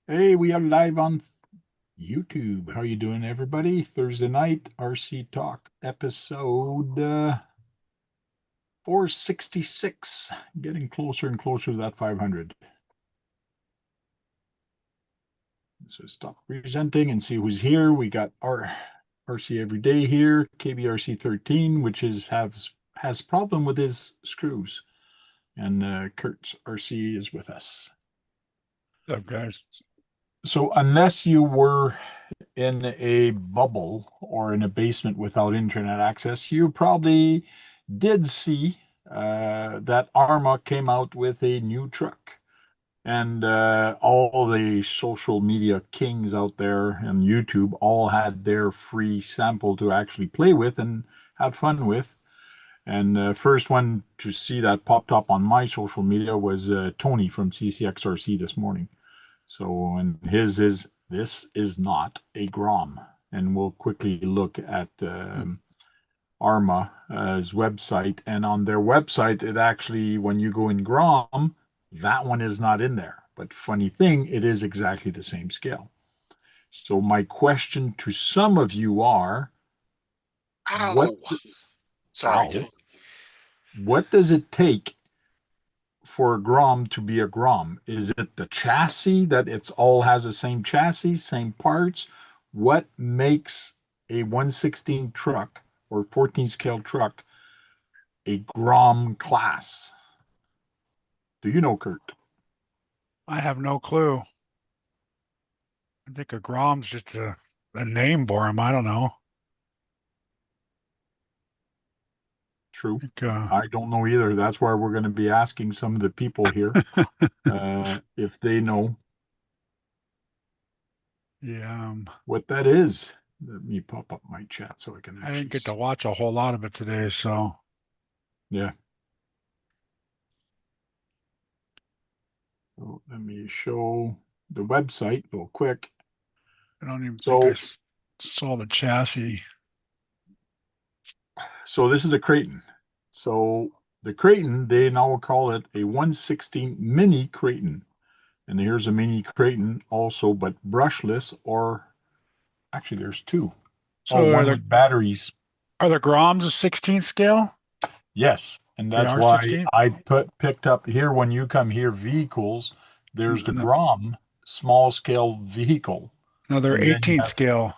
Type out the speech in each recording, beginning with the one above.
Hey, we are live on YouTube. How you doing, everybody? Thursday night, RC Talk, episode 466. Getting closer and closer to that 500. So stop presenting and see who's here. We got our RC every day here, KBRC 13, which has problem with his screws. And Kurt's RC is with us. What's up, guys? So unless you were in a bubble or in a basement without internet access, you probably did see that Arma came out with a new truck. And all the social media kings out there and YouTube all had their free sample to actually play with and have fun with. And first one to see that popped up on my social media was Tony from CCXRC this morning. So, and his is this is not a Grom. And we'll quickly look at Arma's website. And on their website, it actually, when you go in Grom, that one is not in there. But funny thing, it is exactly the same scale. So my question to some of you are, what, Ow! Sorry. ow, what does it take for a Grom to be a Grom? Is it the chassis that it's all has the same chassis, same parts? What makes a 116 truck or 14 scale truck a Grom class? Do you know, Kurt? I have no clue. I think a Grom's just a name for him. I don't know. True. I think, I don't know either. That's why we're going to be asking some of the people here if they know yeah, what that is. Let me pop up my chat so I can I didn't actually get to see. watch a whole lot of it today, so Yeah. So let me show the website real quick. I don't even think So, saw the chassis. so this is a Creighton. So the Creighton, they now call it a 116 mini Creighton. And here's a mini Creighton also, but brushless, or actually there's two. Oh, So one with batteries. are the Groms a 16 scale? Yes, and They that's are why 16? I picked up here when you come here vehicles, there's the No, Grom small scale vehicle. no, they're And then you 18 have, scale.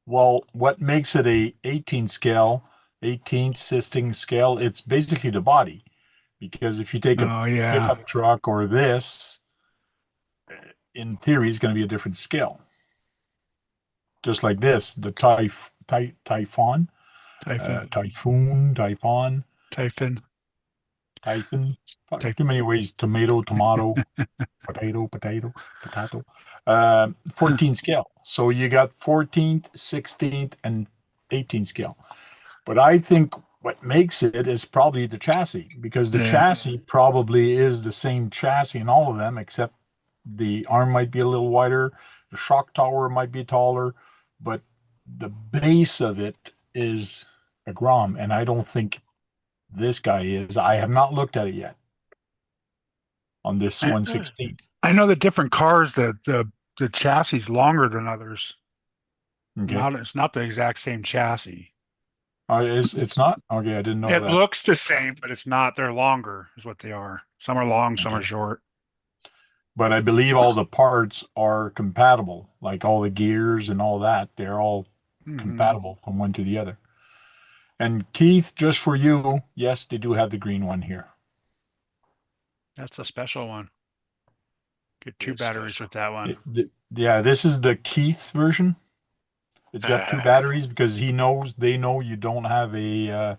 well, what makes it a 18 scale, 18 sisting scale? It's basically the body. Because if you take a Oh yeah. pickup truck or this, in theory, it's going to be a different scale. Just like this, the Typhon, Typhon. Typhon, Typhon. Typhon. Fuck, Typhon. too many ways. Tomato, tomato, potato, potato, potato. 14 scale. So you got 14th, 16th, and 18th scale. But I think what makes it is probably the chassis, because the Yeah. chassis probably is the same chassis in all of them, except the arm might be a little wider, the shock tower might be taller, but the base of it is a Grom, and I don't think this guy is. I have not looked at it yet on this I, 116th. I know the different cars, the chassis is longer than others. Okay. Not it's not the exact same chassis. It's not? Okay, I didn't know It that. looks the same, but it's not. They're longer, is what they are. Some are long, some are Okay. short. But I believe all the parts are compatible, like all the gears and all that. They're all Hmm. compatible from one to the other. And Keith, just for you, yes, they do have the green one here. That's a special one. Get two It's batteries special. with that one. Yeah, this is the Keith version. It's got two Uh, batteries because they know you don't have a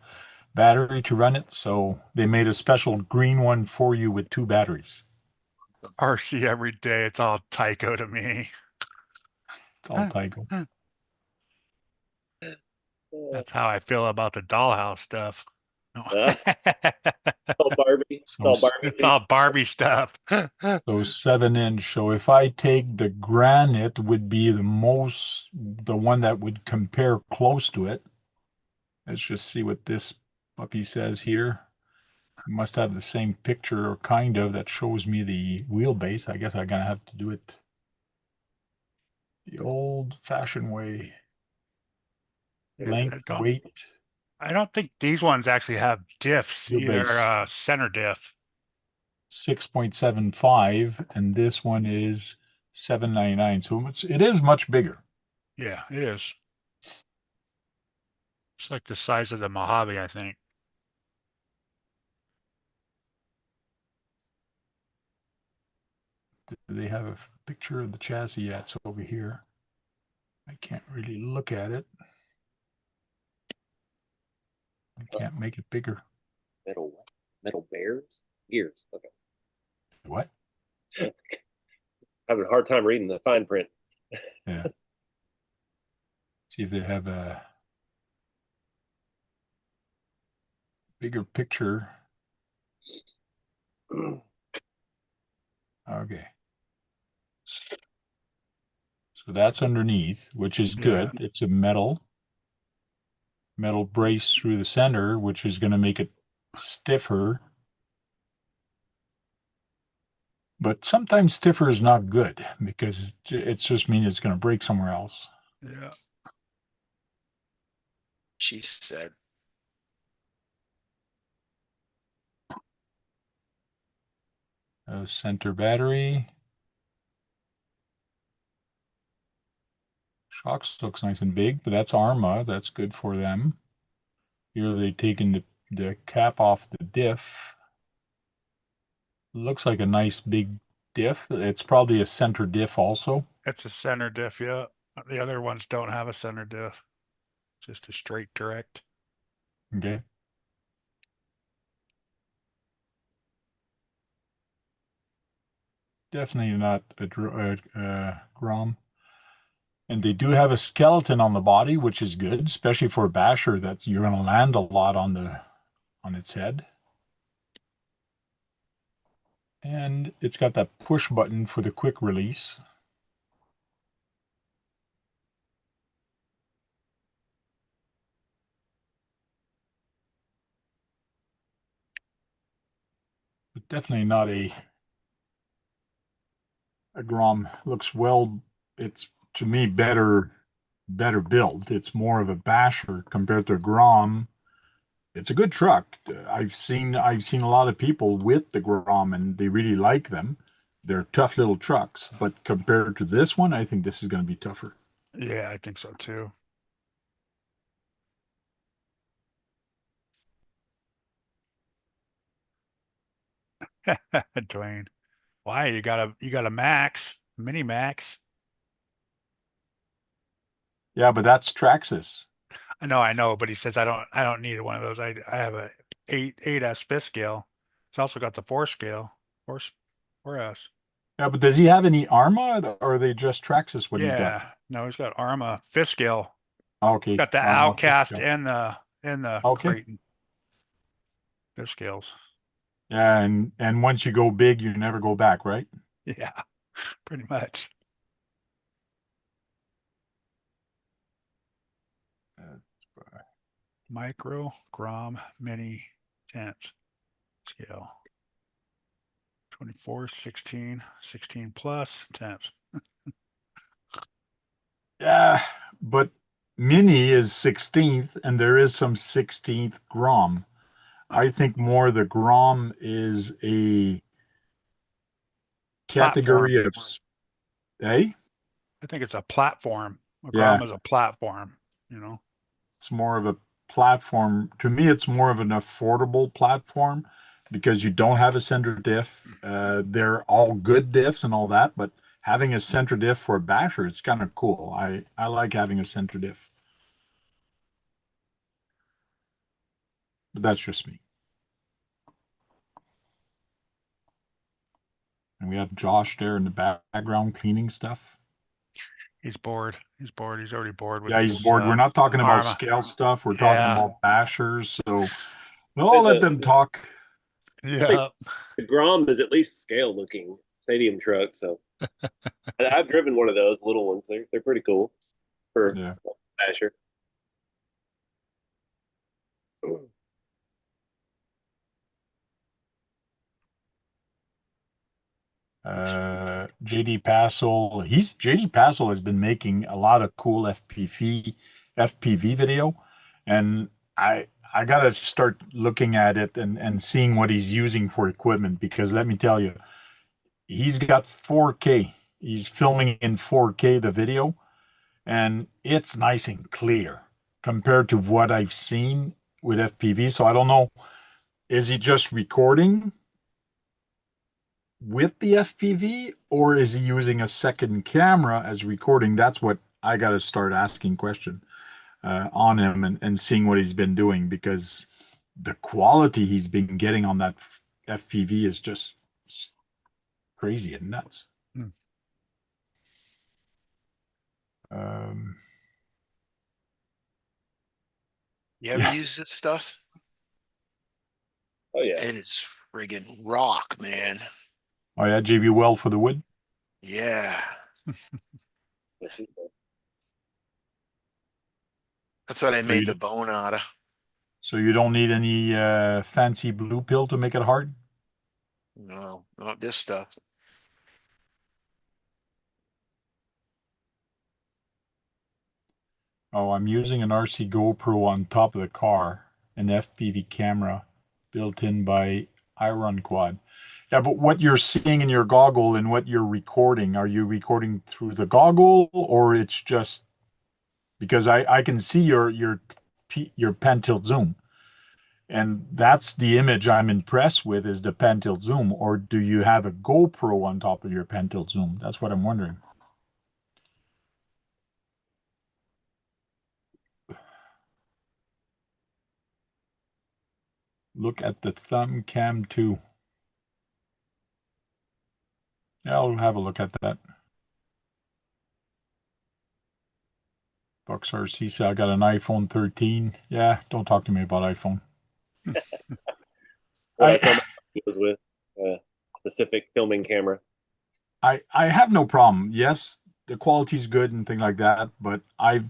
battery to run it. So they made a special green one for you with two batteries. RC every day. It's all Tyco to me. It's all Tyco. That's how I feel about the dollhouse stuff. No. Huh? All Barbie. It's So, all Barbie It's thing. all Barbie stuff. so 7 inch. So if I take the granite would be the one that would compare close to it. Let's just see what this puppy says here. Must have the same picture or kind of that shows me the wheelbase. I guess I'm gonna have to do it the old-fashioned way. Length, weight, I don't think these ones actually have diffs, either wheelbase center diff. 6.75, and this one is 7.99. So it is much bigger. Yeah, it is. It's like the size of the Mojave, I think. Do they have a picture of the chassis? Yeah, it's over here. I can't really look at it. I can't make it bigger. Metal bears? Gears. Okay. What? Having a hard time reading the fine print. Yeah. See if they have a bigger picture. Okay. So that's underneath, which is good. Yeah. It's a metal brace through the center, which is going to make it stiffer. But sometimes stiffer is not good because it's just mean it's going to break somewhere else. Yeah. She said. Center battery. Shocks looks nice and big, but that's Arma. That's good for them. Here they've taken the cap off the diff. Looks like a nice big diff. It's probably a center diff also. It's a center diff, yeah. The other ones don't have a center diff. Just a straight direct. Okay. Definitely not a Grom. And they do have a skeleton on the body, which is good, especially for a basher that you're going to land a lot on its head. And it's got that push button for the quick release. But definitely not a Grom. Looks well, it's to me better built. It's more of a basher compared to a Grom. It's a good truck. I've seen a lot of people with the Grom and they really like them. They're tough little trucks, but compared to this one, I think this is going to be tougher. Yeah, I think so too. Dwayne. Why? You got a max, mini max. Yeah, but that's Traxxas. I know, but he says I don't need one of those. I have a 8S fifth scale. It's also got the 4 scale. 4S. Yeah, but does he have any Arma or are they just Traxxas what he's got? Yeah. No, he's got Arma fifth scale. Okay, Got the Arma Outcast 50. and the Okay. Creighton fifth scales. Yeah, and once you go big, you never go back, right? Yeah, pretty much. Micro, Grom, Mini, tenth scale. 24, 16, 16 plus, tenth. Yeah, but Mini is 16th, and there is some 16th Grom. I think more the Grom is a Platform. category of, eh? I think it's a platform. A Yeah, Grom is a platform, you know? it's more of a platform. To me, it's more of an affordable platform because you don't have a center diff. They're all good diffs and all that, but having a center diff for a basher, it's kind of cool. I like having a center diff, but that's just me. And we have Josh there in the background cleaning stuff. He's bored. He's bored. He's already bored with Yeah, he's his bored. We're not talking about Arma. scale stuff. We're talking Yeah. about bashers. So we'll let them talk. Yeah. The Grom is at least scale looking stadium truck. So I've driven one of those little ones. They're pretty cool for Yeah. basher. JD Passel. JD Passel has been making a lot of cool FPV video, and I gotta start looking at it and seeing what he's using for equipment because let me tell you, he's got 4K. He's filming in 4K the video, and it's nice and clear compared to what I've seen with FPV. So I don't know, is he just recording with the FPV or is he using a second camera as recording? That's what I got to start asking question on him and seeing what he's been doing because the quality he's been getting on that FPV is just crazy and nuts. Hmm. Um, You ever yeah. use this stuff? Oh yeah. It is friggin' rock, man. Oh yeah, JB Well for the wood. Yeah. Yes, he does. That's what I So made you the bone out of. so you don't need any fancy blue pill to make it hard. No, not this stuff. Oh, I'm using an RC GoPro on top of the car, an FPV camera built in by Iron Quad. Yeah, but what you're seeing in your goggle and what you're recording, are you recording through the goggle or it's just because I can see your pan tilt zoom, and that's the image I'm impressed with is the pan tilt zoom, or do you have a GoPro on top of your pan tilt zoom? That's what I'm wondering. Look at the thumb cam too. Yeah, I'll have a look at that. Bucks RC said I got an iPhone 13. Yeah, don't talk to me about iPhone. What I I film was with a specific filming camera. I have no problem. Yes, the quality's good and thing like that, but I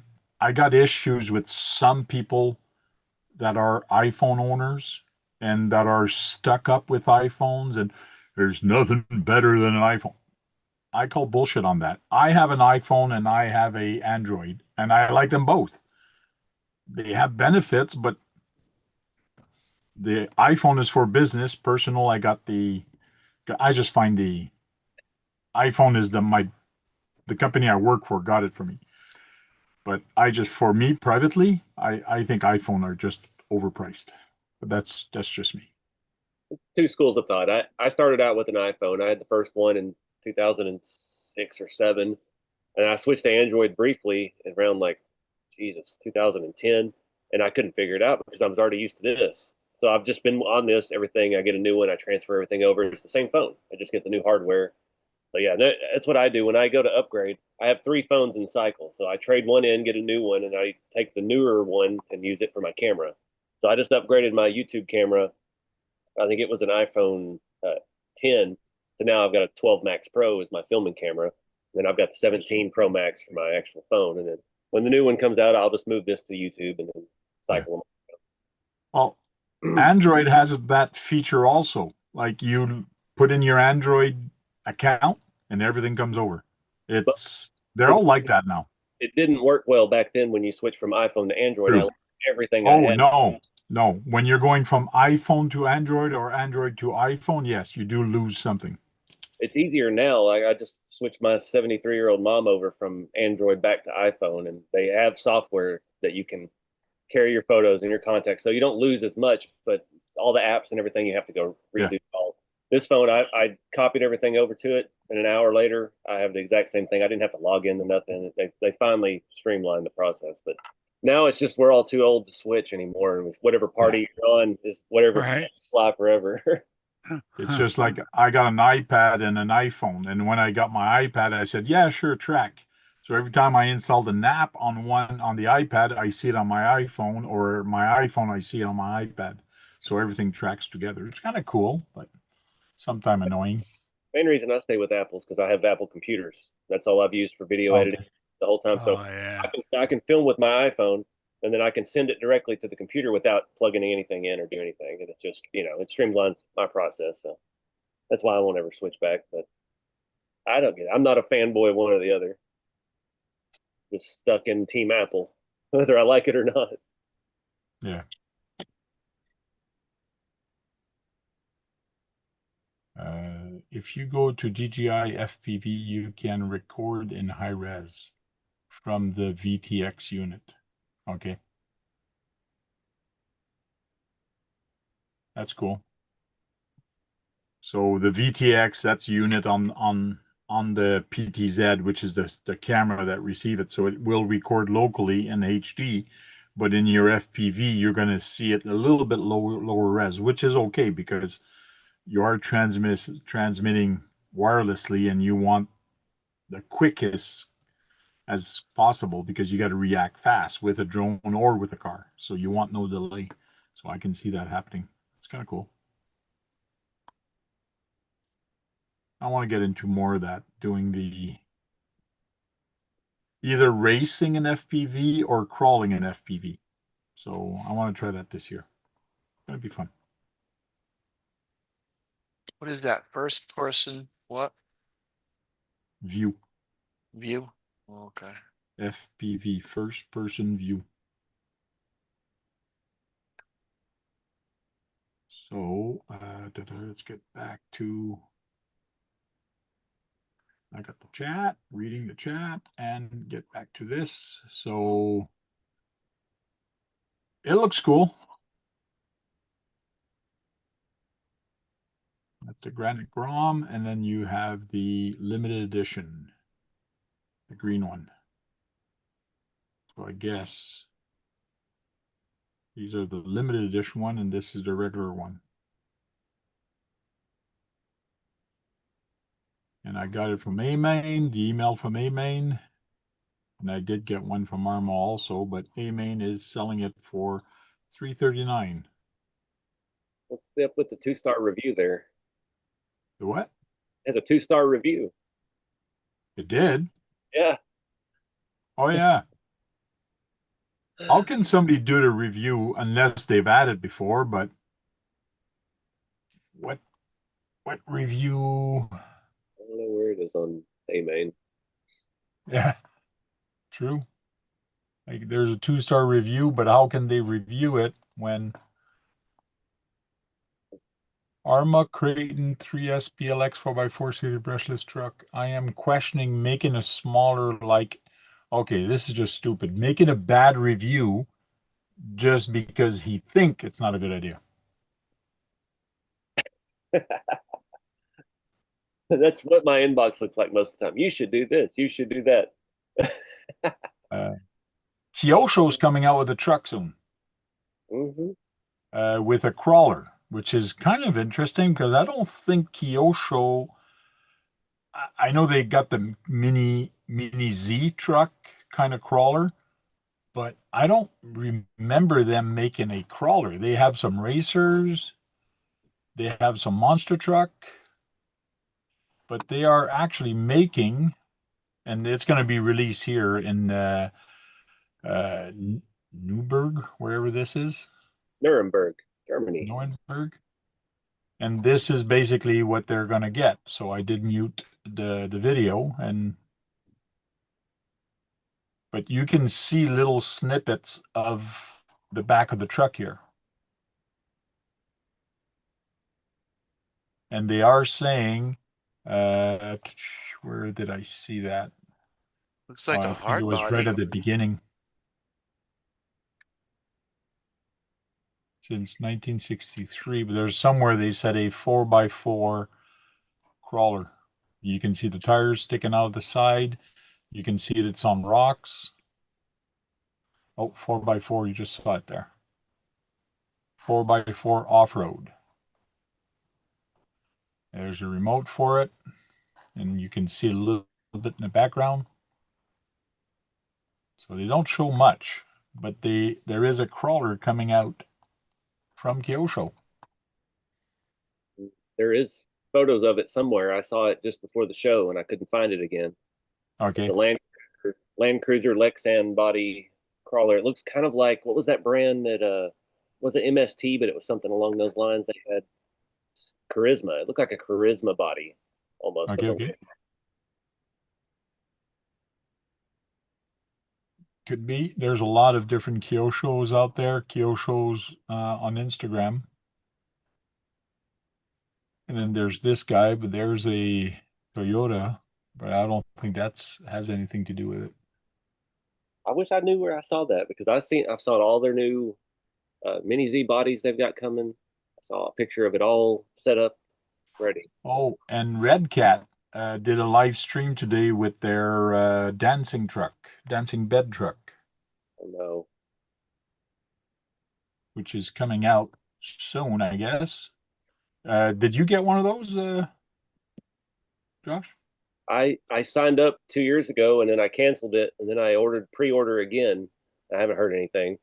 got issues with some people that are iPhone owners and that are stuck up with iPhones and there's nothing better than an iPhone. I call bullshit on that. I have an iPhone and I have a Android and I like them both. They have benefits, but the iPhone is for business. Personal, I just find the iPhone is the company I work for got it for me. But for me privately, I think iPhone are just overpriced. But that's just me. Two schools of thought. I started out with an iPhone. I had the first one in 2006 or 7, and I switched to Android briefly around like Jesus 2010, and I couldn't figure it out because I was already used to this. So I've just been on this. Everything I get a new one, I transfer everything over. It's the same phone. I just get the new hardware. So yeah, that's what I do when I go to upgrade. I have 3 phones in cycle, so I trade one in, get a new one, and I take the newer one and use it for my camera. So I just upgraded my YouTube camera. I think it was an iPhone 10. So now I've got a 12 Max Pro as my filming camera. Then I've got the 17 Pro Max for my actual phone. And then when the new one comes out, I'll just move this to YouTube and then Yeah. cycle Well, them. Android has that feature also. Like you put in your Android account and everything comes over. But They're it, all like that now. it didn't work well back then when you switched from iPhone to Android. I True. lost everything I Oh, had. no, no. When you're going from iPhone to Android or Android to iPhone, yes, you do lose something. It's easier now. Like I just switched my 73-year-old mom over from Android back to iPhone, and they have software that you can carry your photos and your contacts, so you don't lose as much. But all the apps and everything, you have to go Yeah. redo all. This phone, I copied everything over to it, and an hour later, I have the exact same thing. I didn't have to log into nothing. They finally streamlined the process, but now it's just we're all too old to switch anymore. And whatever party you're on is whatever Right. fly forever. It's just like I got an iPad and an iPhone. And when I got my iPad, I said, yeah, sure, track. So every time I installed an app on the iPad, I see it on my iPhone, or my iPhone, I see it on my iPad. So everything tracks together. It's kind of cool, but sometimes annoying. Main reason I stay with Apple is because I have Apple computers. That's all I've used for video editing Okay. the whole time. So Oh yeah. I can film with my iPhone, and then I can send it directly to the computer without plugging anything in or do anything. And it just it streamlines my process. So that's why I won't ever switch back. But I don't get it. I'm not a fanboy of one or the other. Just stuck in Team Apple, whether I like it or not. Yeah. If you go to DJI FPV, you can record in high res from the VTX unit. Okay. That's cool. So the VTX, that's unit on the PTZ, which is the camera that receive it. So it will record locally in HD, but in your FPV, you're going to see it a little bit lower res, which is okay because you are transmitting wirelessly and you want the quickest as possible because you got to react fast with a drone or with a car. So you want no delay. So I can see that happening. It's kind of cool. I want to get into more of that, doing the either racing in FPV or crawling in FPV. So I want to try that this year. That'd be fun. What is that? First person, what? View. View? Okay. FPV, first person view. So let's get back to, I got the chat, reading the chat, and get back to this. So it looks cool. That's the Granite Grom, and then you have the limited edition, the green one. So I guess these are the limited edition one, and this is the regular one. And I got it from A-Main, the email from A-Main. And I did get one from Arma also, but A-Main is selling it for $339. What's up with the 2-star review there? The what? It has a 2-star review. It did? Yeah. Oh, yeah. How can somebody do the review unless they've had it before? But what review? I don't know where it is on A-Main. Yeah, true. Like there's a 2-star review, but how can they review it when Arma Creighton 3S PLX 4x4 seated brushless truck? I am questioning making a smaller, like, okay, this is just stupid. Making a bad review just because he think it's not a good idea. That's what my inbox looks like most of the time. You should do this. You should do that. Kyosho's coming out with a truck soon. With a crawler, which is kind of interesting because I don't think Kyosho. I know they got the mini Z truck kind of crawler, but I don't remember them making a crawler. They have some racers, they have some monster truck, but they are actually making, and it's going to be released here in Newburgh, wherever this is. Nuremberg, Germany. Nuremberg. And this is basically what they're going to get. So I did mute the video, but you can see little snippets of the back of the truck here. And they are saying, where did I see that? Looks like a I think hard it was right body. at the beginning. Since 1963, but there's somewhere they said a 4x4 crawler. You can see the tires sticking out of the side. You can see it's on rocks. Oh, 4x4, you just saw it there. 4x4 off-road. There's a remote for it, and you can see a little bit in the background. So they don't show much, but there is a crawler coming out from Kyosho. There is photos of it somewhere. I saw it just before the show and I couldn't find it again. Okay. It's a Land Cruiser Lexan body crawler. It looks kind of like, what was that brand that was it MST, but it was something along those lines. They had Charisma. It looked like a Charisma body almost. Okay. Could be. There's a lot of different Kyoshos out there, Kyoshos on Instagram. And then there's this guy, but there's a Toyota, but I don't think that's has anything to do with it. I wish I knew where I saw that because I've saw all their new mini Z bodies they've got coming. I saw a picture of it all set up, ready. Oh, and Red Cat did a live stream today with their dancing bed truck, Oh no, which is coming out soon, I guess. Did you get one of those, Josh? I signed up 2 years ago and then I canceled it and then I pre-order again. I haven't heard anything.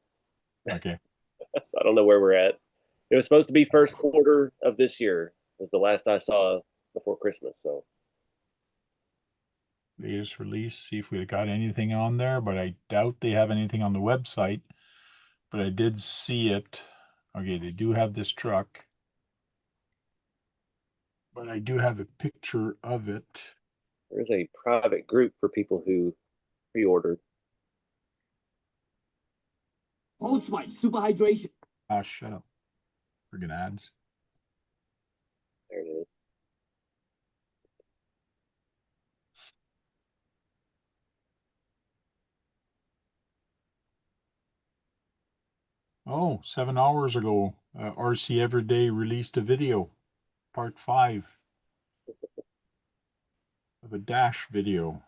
Okay. I don't know where we're at. It was supposed to be first quarter of this year was the last I saw before Christmas. So Latest release, see if we got anything on there, but I doubt they have anything on the website. But I did see it. Okay, they do have this truck, but I do have a picture of it. there's a private group for people who pre-ordered. Old Spice Super Hydration. Ah, shut up. Friggin' ads. There it is. Oh, 7 hours ago, RC Everyday released a video, part 5 of a dash video.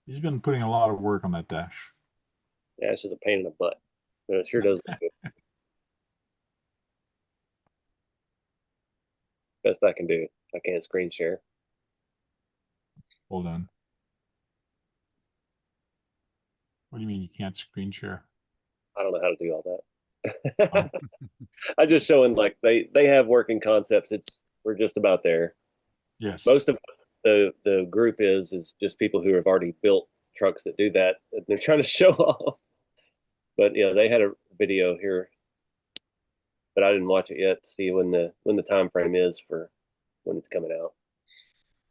He's been putting a lot of work on that dash. Yeah, it's just a pain in the butt, but it sure does look good. Best I can do. I can't screen share. Hold on. What do you mean you can't screen share? I don't know how to do all that. Oh, I'm just showing like they have working concepts. We're just about there. yes. Most of the group is just people who have already built trucks that do that. And they're trying to show off. But yeah, they had a video here, but I didn't watch it yet to see when the time frame is for when it's coming out.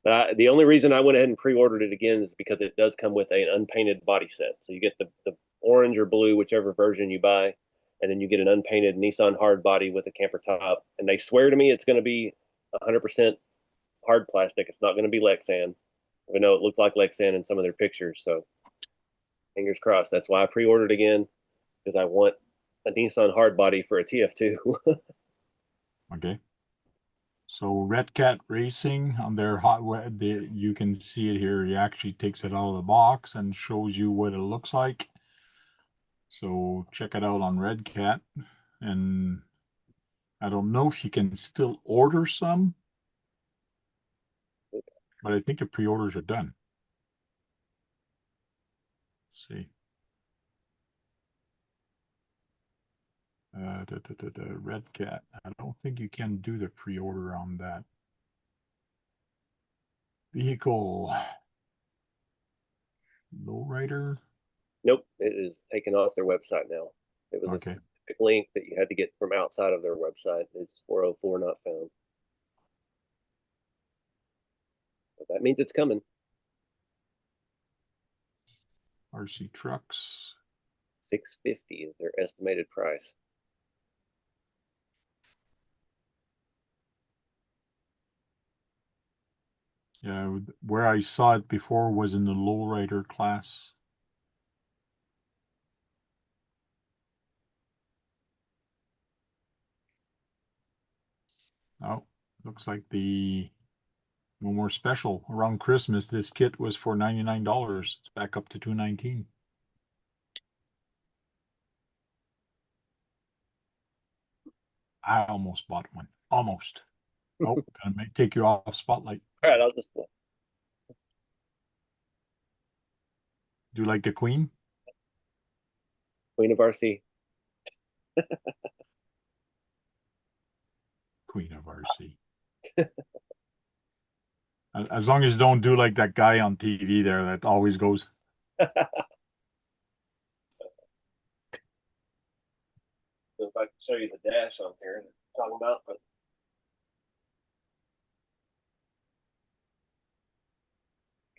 But the only reason I went ahead and pre-ordered it again is because it does come with an unpainted body set. So you get the orange or blue, whichever version you buy, and then you get an unpainted Nissan hard body with a camper top. And they swear to me it's going to be 100% hard plastic. It's not going to be Lexan. I know it looked like Lexan in some of their pictures. So fingers crossed. That's why I pre-ordered again because I want a Nissan hard body for a TF2. Okay. So Red Cat Racing on their you can see it here. He actually takes it out of the box and shows you what it looks like. So check it out on Red Cat. And I don't know if you can still order some, but I think the pre-orders are done. Let's see. The Red Cat. I don't think you can do the pre-order on that vehicle. Lowrider. Nope, it is taken off their website now. It was a Okay. specific link that you had to get from outside of their website. It's 404 not found. But that means it's coming. RC Trucks. 650 is their estimated price. Yeah, where I saw it before was in the lowrider class. Oh, looks like the no more special. Around Christmas, this kit was for $99. It's back up to $219. I almost bought one. Almost. Oh, gonna take you off spotlight. All right, I'll just Do you like the Queen? Queen of RC. Queen of RC. As long as you don't do like that guy on TV there that always goes. If I can show you the dash on here that I'm talking about, but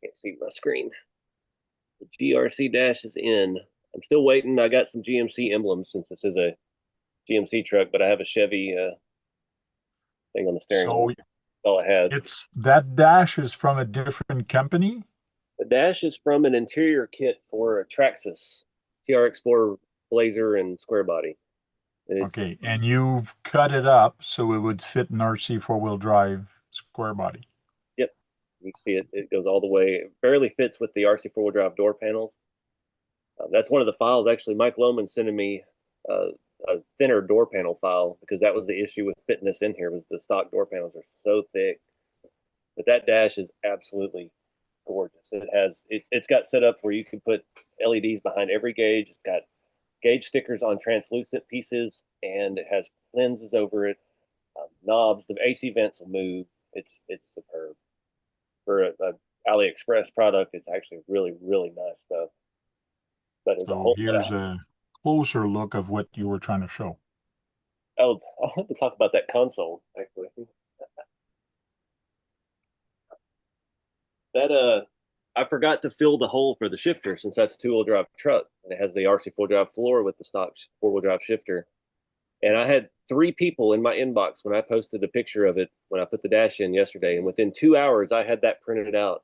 can't see my screen. The GRC dash is in. I'm still waiting. I got some GMC emblems since this is a GMC truck, but I have a Chevy thing on the steering So wheel. That's all I had. it's that dash is from a different company. The dash is from an interior kit for a Traxxas TR-Explorer Blazer and square body. And it's Okay, and you've cut it up so it would fit an RC four-wheel drive square body. Yep, you can see it. It goes all the way. It barely fits with the RC four-wheel drive door panels. That's one of the files. Actually, Mike Lohman sending me a thinner door panel file because that was the issue with fitting this in here. Was the stock door panels are so thick, but that dash is absolutely gorgeous. It's got set up where you can put LEDs behind every gauge. It's got gauge stickers on translucent pieces, and it has lenses over it. Knobs. The AC vents will move. It's superb for a AliExpress product. It's actually really nice stuff. But as a So whole, here's a closer look of what you were trying to show. I'll have to talk about that console actually. That I forgot to fill the hole for the shifter since that's a two-wheel drive truck and it has the RC four drive floor with the stock four-wheel drive shifter. And I had 3 people in my inbox when I posted a picture of it when I put the dash in yesterday. And within 2 hours, I had that printed out.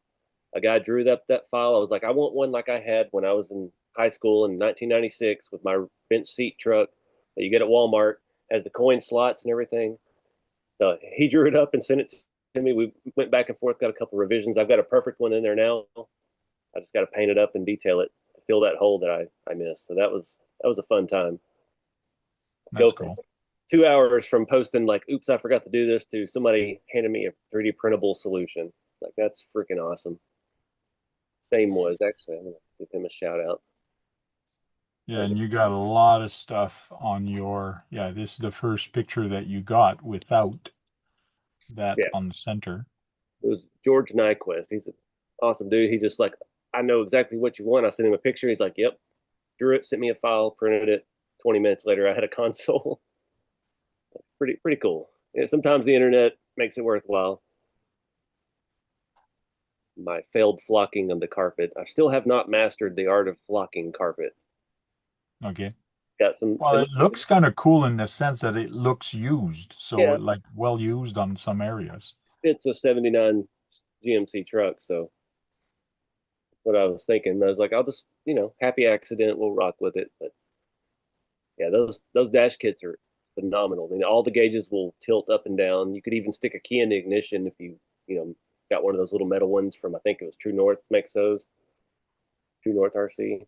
A guy drew up that file. I was like, I want one like I had when I was in high school in 1996 with my bench seat truck that you get at Walmart, has the coin slots and everything. So he drew it up and sent it to me. We went back and forth, got a couple revisions. I've got a perfect one in there now. I just got to paint it up and detail it to fill that hole that I missed. So that was a fun time. That's cool. 2 hours from posting like, oops, I forgot to do this to somebody handing me a 3D printable solution. Like, that's freaking awesome. Same was actually, I'm gonna give him a shout out. Yeah, and you got a lot of stuff on your, yeah, this is the first picture that you got without that Yeah. on the center. It was George Nyquist. He's an awesome dude. He just like, I know exactly what you want. I sent him a picture. He's like, yep, drew it, sent me a file, printed it. 20 minutes later, I had a console. Pretty cool. Yeah, sometimes the internet makes it worthwhile. My failed flocking of the carpet. I still have not mastered the art of flocking carpet. Okay. Got some. Well, it looks kind of cool in the sense that it looks used. So Yeah. like well used on some areas. It's a 79 GMC truck, so what I was thinking. I was like, I'll just, happy accident, we'll rock with it. But yeah, those dash kits are phenomenal. I mean, all the gauges will tilt up and down. You could even stick a key in the ignition if you got one of those little metal ones from, I think it was True North makes those. True North RC.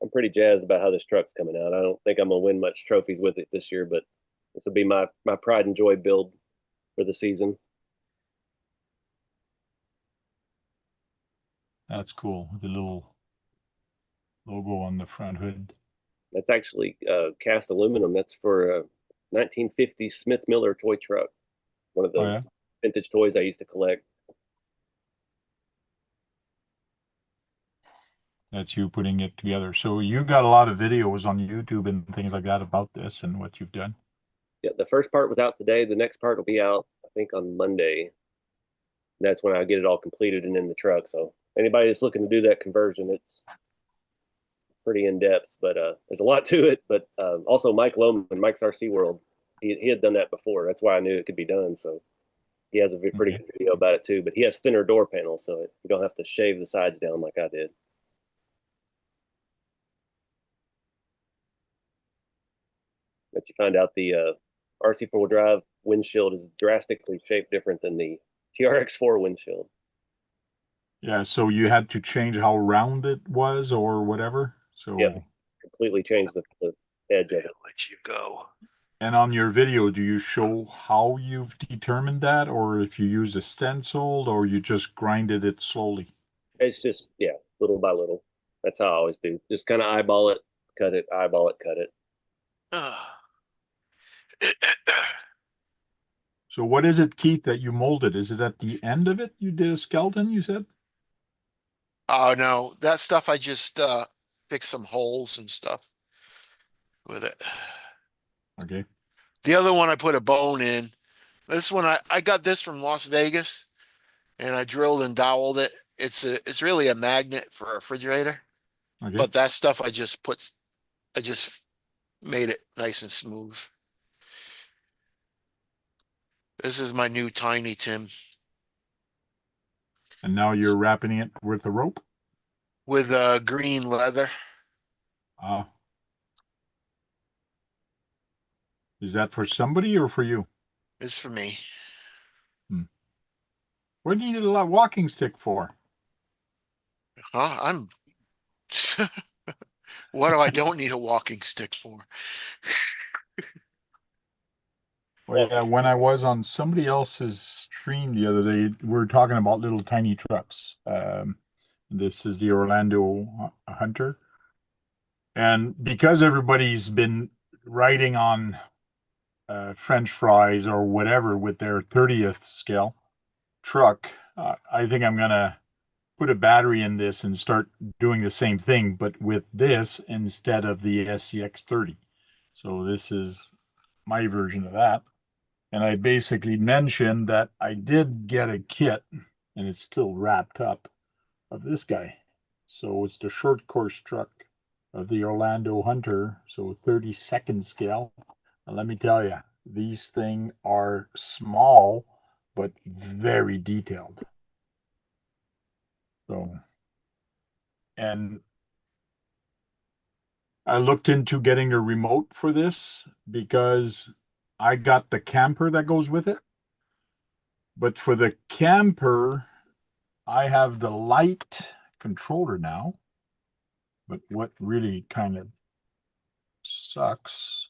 I'm pretty jazzed about how this truck's coming out. I don't think I'm gonna win much trophies with it this year, but this will be my pride and joy build for the season. That's cool. The little logo on the front hood. That's actually cast aluminum. That's for a 1950 Smith Miller toy truck. One of the Oh yeah. vintage toys I used to collect. That's you putting it together. So you got a lot of videos on YouTube and things like that about this and what you've done. Yeah, the first part was out today. The next part will be out, I think, on Monday. That's when I get it all completed and in the truck. So anybody that's looking to do that conversion, it's pretty in depth, but there's a lot to it. But also Mike Lohman, Mike's RC World, he had done that before. That's why I knew it could be done. So he has a pretty good video about it too. But he has thinner door panels, so you don't have to shave the sides down like I did. But you find out the RC four-wheel drive windshield is drastically shaped different than the TRX4 windshield. Yeah, so you had to change how round it was or whatever. So yeah, completely changed the edge of it. Let you go. And on your video, do you show how you've determined that, or if you use a stencil, or you just grinded it slowly? It's just, little by little. That's how I always do. Just kind of eyeball it, cut it, eyeball it, cut it. So what is it, Keith, that you molded? Is it at the end of it you did a skeleton, you said? Oh no, that stuff I just fixed some holes and stuff with it. Okay. The other one I put a bone in This one, I got this from Las Vegas, and I drilled and doweled it. It's really a magnet for a refrigerator, Okay. but that stuff I just made it nice and smooth. This is my new Tiny Tim And now you're wrapping it with a rope? with green leather. Uh, is that for somebody or for you? It's for me. What do you need a walking stick for? Huh? I'm what do I don't need a walking stick for? Well, yeah, when I was on somebody else's stream the other day, we were talking about little tiny trucks. This is the Orlando Hunter. And because everybody's been riding on French fries or whatever with their 30th scale truck, I think I'm going to put a battery in this and start doing the same thing, but with this instead of the SCX30. So this is my version of that. And I basically mentioned that I did get a kit, and it's still wrapped up, of this guy. So it's the short course truck of the Orlando Hunter, so 32nd scale. And let me tell you, these things are small, but very detailed. So, and I looked into getting a remote for this because I got the camper that goes with it. But for the camper, I have the light controller now. But what really kind of sucks,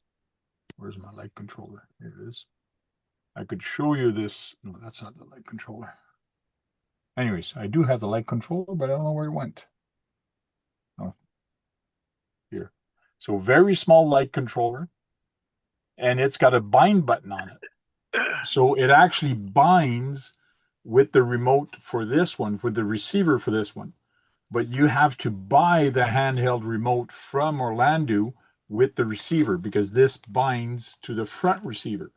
where's my light controller? Here it is. I could show you this. No, that's not the light controller. Anyways, I do have the light controller, but I don't know where it went. Oh, here. So very small light controller, and it's got a bind button on it. So it actually binds with the remote for this one, with the receiver for this one. But you have to buy the handheld remote from Orlando with the receiver because this binds to the front receiver.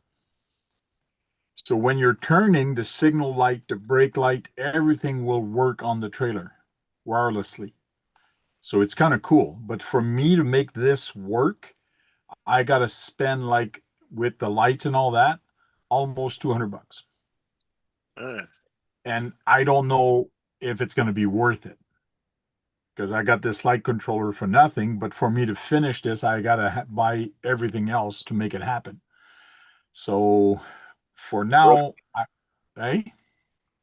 So when you're turning, the signal light, the brake light, everything will work on the trailer wirelessly. So it's kind of cool. But for me to make this work, I got to spend, like, with the lights and all that, almost 200 bucks. Uh, And I don't know if it's going to be worth it because I got this light controller for nothing. But for me to finish this, I got to buy everything else to make it happen. So for now, hey,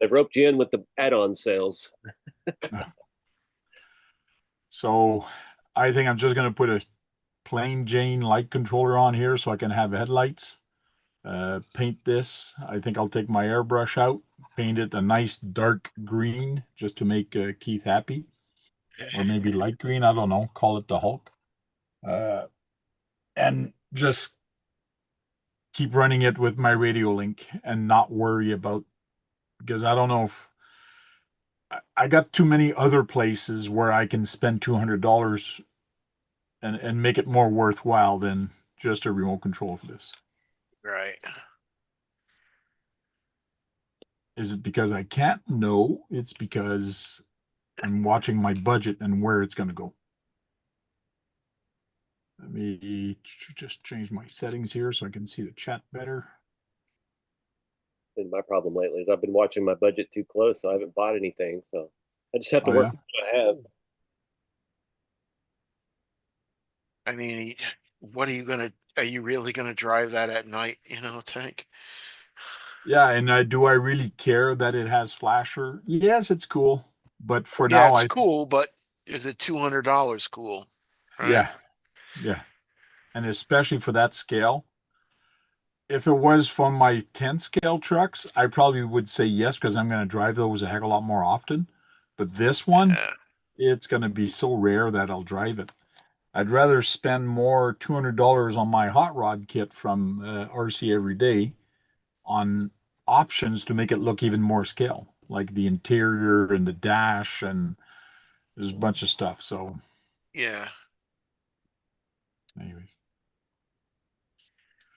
They've roped you in with the add-on sales. so I think I'm just going to put a plain Jane light controller on here so I can have headlights. Paint this. I think I'll take my airbrush out, paint it a nice dark green just to make Keith happy. Or maybe light green. I don't know. Call it the Hulk. And just keep running it with my radio link and not worry about, because I don't know if I got too many other places where I can spend $200 and make it more worthwhile than just a remote control for this. right. Is it because I can't? No, it's because I'm watching my budget and where it's going to go. Let me just change my settings here so I can see the chat better. And my problem lately is I've been watching my budget too close, so I haven't bought anything. So I just have to Oh, work yeah? with what I have. I mean, what are you really gonna drive that at night, Tank? Yeah, and do I really care that it has flasher? Yes, it's cool. But for Yeah, now, it's cool, but is it $200 cool? Right? yeah, yeah. And especially for that scale. If it was from my 10 scale trucks, I probably would say yes, because I'm going to drive those a heck of a lot more often. But this one, Yeah. it's going to be so rare that I'll drive it. I'd rather spend more $200 on my hot rod kit from RC Every Day on options to make it look even more scale, like the interior and the dash, and there's a bunch of stuff. So, Yeah, anyways,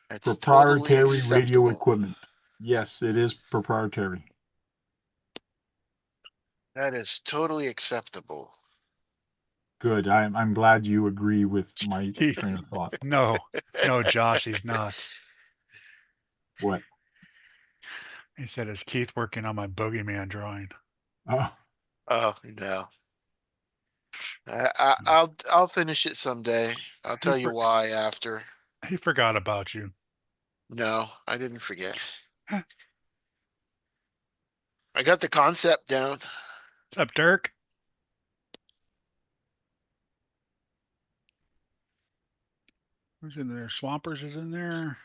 that's totally proprietary radio acceptable. equipment. Yes, it is proprietary. That is totally acceptable. Good. I'm glad you agree with my Keith, train of thought. no, no, Josh, he's not. What? He said, "Is Keith working on my boogeyman drawing?" Oh, Oh no. I'll finish it someday. I'll He tell you for, why after. he forgot about you. No, I didn't forget. I got the concept down. What's up, Dirk? Who's in there? Swampers is in there.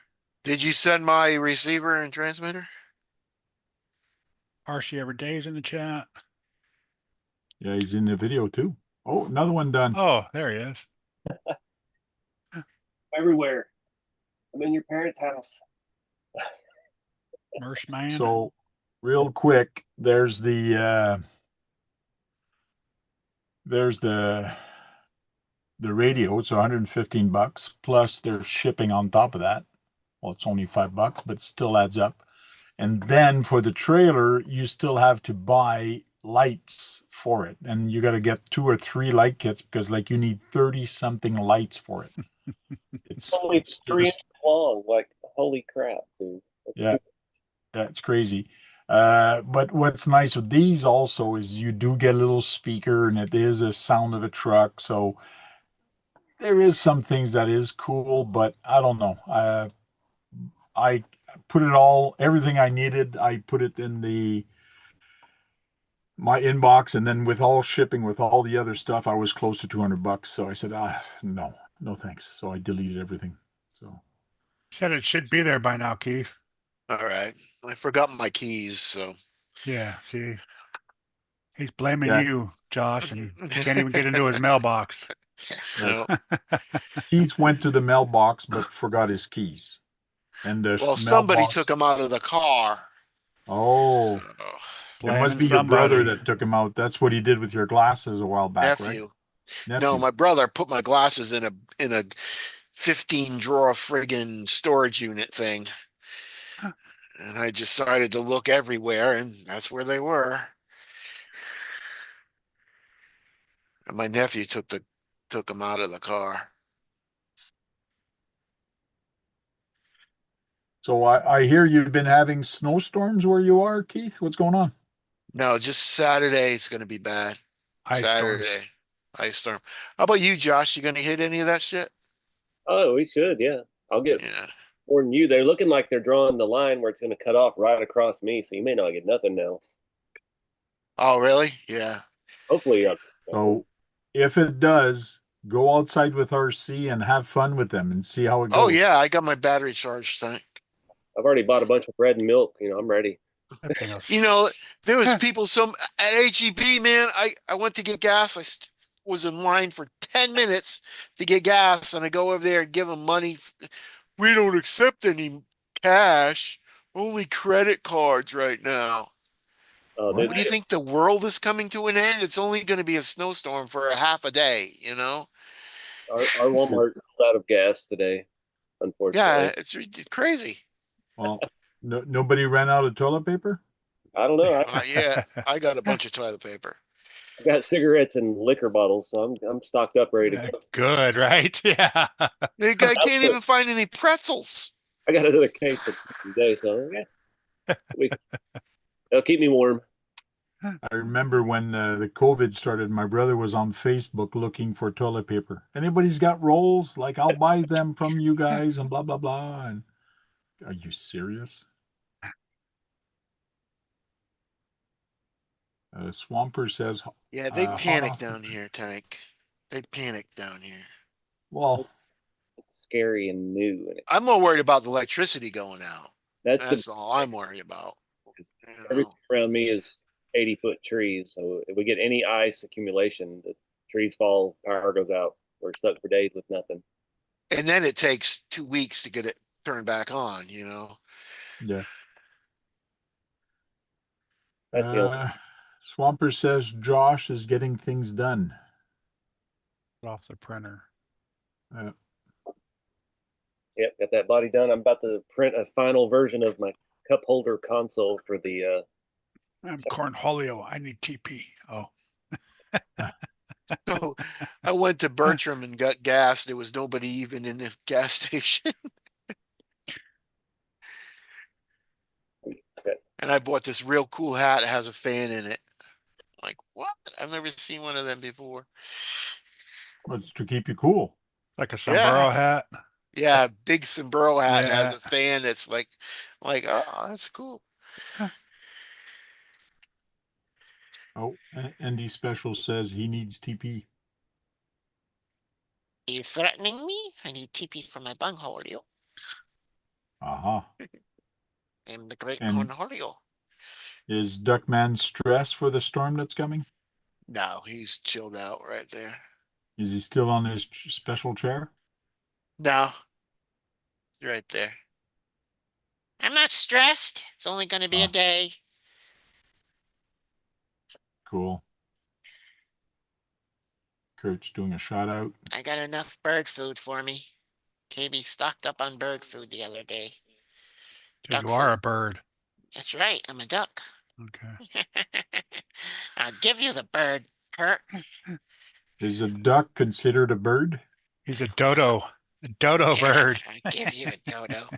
Did you send my receiver and transmitter? Archie Everyday's in the chat. yeah, he's in the video too. Oh, another one done. Oh, there he is. Everywhere. I'm in your parents' house. Merce man. So, real quick, there's the radio. It's 115 bucks plus there's shipping on top of that. Well, it's only $5, but it still adds up. And then for the trailer, you still have to buy lights for it, and you got to get 2 or 3 light kits because like you need 30 something lights for it. Only It's 3 just inches long. Like, holy crap, dude. yeah, yeah, it's crazy. But what's nice with these also is you do get a little speaker and it is a sound of a truck. So there is some things that is cool, but I don't know. I put it all, everything I needed, I put it in my inbox, and then with all shipping, with all the other stuff, I was close to $200. So I said, no, no thanks. So I deleted everything. So Said it should be there by now, Keith. All right. I forgot my keys, so. Yeah, see, he's blaming yeah, you, Josh, and he can't even get into his mailbox. yeah. No. Keith went to the mailbox but forgot his keys, and the Well, somebody mailbox. took them out of the car. Oh, Oh, it must Blaming be your brother somebody. that took him out. That's what he did with your glasses a while back, right? nephew. No, Nephew. my brother put my glasses in a 15 drawer friggin' storage unit thing. And I decided to look everywhere, and that's where they were. And my nephew took them out of the car. So I hear you've been having snowstorms where you are, Keith. What's going on? No, just Saturday is gonna be bad. Ice storm. Saturday, ice storm. How about you, Josh? You gonna hit any of that shit? Oh, we should, yeah. I'll get Yeah. more than you. They're looking like they're drawing the line where it's going to cut off right across me, so you may not get nothing now. Oh, really? Yeah. Hopefully, So if it does, go outside with RC and have fun with them and see how it Oh, goes. yeah. I got my battery charged tank. I've already bought a bunch of bread and milk. I'm ready. That thing will You know, there was people at HEB, man. I went to get gas. Was in line for 10 minutes to get gas, and I go over there and give them money. We don't accept any cash, only credit cards right now. What? What do you think? The world is coming to an end? It's only going to be a snowstorm for a half a day, you know? Our Walmart's out of gas today, Yeah, unfortunately. it's crazy. Well, nobody ran out of toilet paper? I don't know. Yeah, I got a bunch of toilet paper. I got cigarettes and liquor bottles, so I'm stocked up, ready to go. Good, right? Yeah. I can't even find any pretzels. I got another case of today, so yeah, it'll keep me warm. I remember when the COVID started, my brother was on Facebook looking for toilet paper. Anybody's got rolls? Like, I'll buy them from you guys and blah, blah, blah. And are you serious? Swamper says, Yeah, they hot panic off the. down here, Tank. They panic down here. Well, It's scary and new, and I'm more worried about the electricity going out. that's That's all I'm worried about. You everything know? around me is 80-foot trees. So if we get any ice accumulation, the trees fall, power goes out. We're stuck for days with nothing. And then it takes 2 weeks to get it turned back on, you know? yeah. That's the only. Swamper says Josh is getting things done. Off the printer. Yep, got that body done. I'm about to print a final version of my cup holder console for the. I'm Cornholio. I need TP. Oh, So I went to Bertram and got gas. There was nobody even in the gas station. And I bought this real cool hat that has a fan in it. Like, what? I've never seen one of them before. It's to keep you cool. like a Yeah. sombrero hat. Yeah, big sombrero hat and has Yeah. a fan that's like, oh, that's cool. Oh, Andy Special says he needs TP. Are you threatening me? I need TP for my bunghole. Uh-huh. I'm the great And Cornholio. is Duckman stressed for the storm that's coming? No, he's chilled out right there. Is he still on his special chair? No, right there. I'm not stressed. It's only going to be a day. Cool. Kurt's doing a shout out. I got enough bird food for me. KB stocked up on bird food the other day. So Duck you are a food. bird. That's right. I'm a duck. Okay. I'll give you the bird, Kurt. Is a duck considered a bird? He's a dodo. A dodo bird. I'll give you a dodo.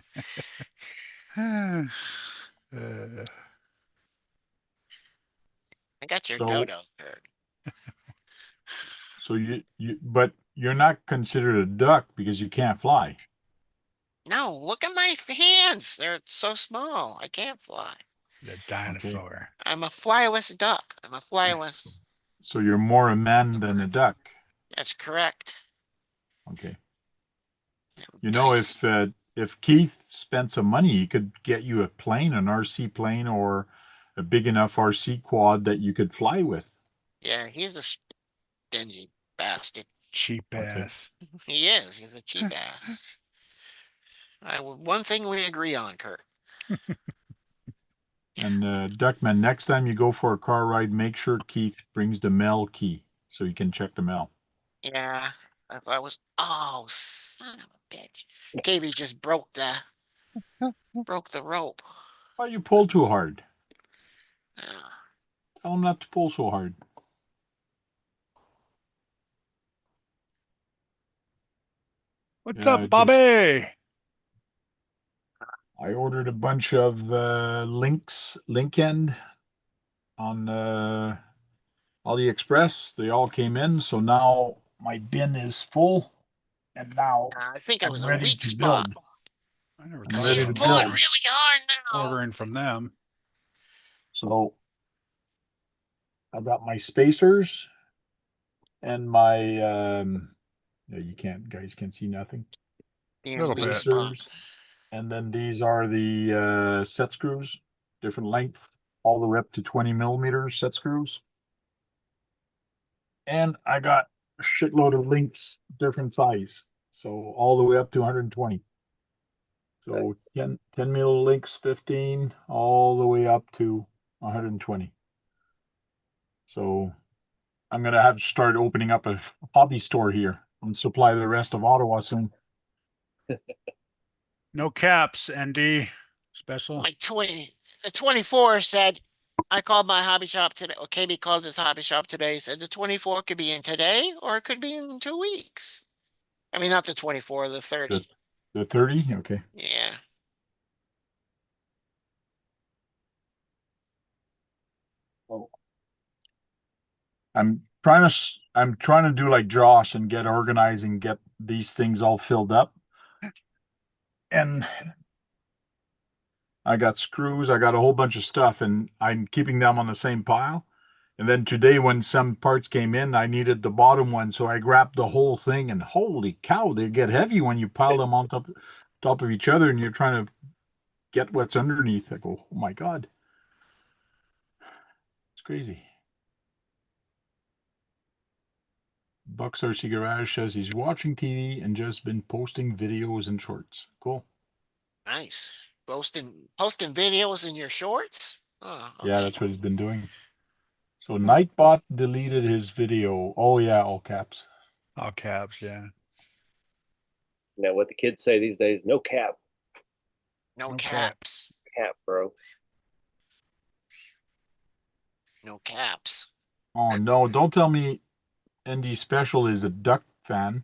I got your So- dodo, Kurt. So but you're not considered a duck because you can't fly. No, look at my hands. They're so small. I can't fly. The dinosaur. I'm a flyless duck. I'm a flyless. So you're more a man than a duck. That's correct. Okay. I'm You know, dice- if Keith spent some money, he could get you a plane, an RC plane, or a big enough RC quad that you could fly with. Yeah, he's a stingy bastard. Cheap Okay. ass. He is. He's a cheap ass. One thing we agree on, Kurt. And Duckman, next time you go for a car ride, make sure Keith brings the mail key so you can check the mail. Yeah, if I was. Oh, son of a bitch! KB just broke the rope. Why you pull too hard? Uh, Tell him not to pull so hard. What's Yeah, up, Bobby? I ordered a bunch of link end on AliExpress. They all came in, so now my bin is full, and now I think it I'm was a ready weak to spot. build. I never I'm thought ready She's to of pulling build. really hard now. ordering from them. So I got my spacers and my yeah, guys can't see nothing. Being Little weak bit. spot. Spacers, and then these are the set screws, different length, all the way up to 20 millimeters set screws. And I got a shitload of links, different size, so all the way up to 120. So 10 mil links, 15, all the way up to 120. So I'm gonna have to start opening up a hobby store here and supply the rest of Ottawa soon. No caps, ND. Special. Like the 24 said, I called my hobby shop today. Or KB called his hobby shop today. Said the 24 could be in today or it could be in 2 weeks. I mean, not the 24, the 30. The 30, okay. Yeah. Oh. I'm trying to do like Josh and get organized and get these things all filled up. And I got screws, I got a whole bunch of stuff, and I'm keeping them on the same pile. And then today, when some parts came in, I needed the bottom one, so I grabbed the whole thing. And holy cow, they get heavy when you pile them on top of each other, and you're trying to get what's underneath. I go, oh my god, it's crazy. Bucks RC Garage says he's watching TV and just been posting videos and shorts. Cool. Nice. Posting videos in your shorts? Oh, okay. Yeah, that's what he's been doing. So Nightbot deleted his video. Oh yeah, all caps. All caps, yeah. Now, what the kids say these days, no cap. No No caps. cap, bro. No caps. Oh no, don't tell me ND Special is a Duck fan.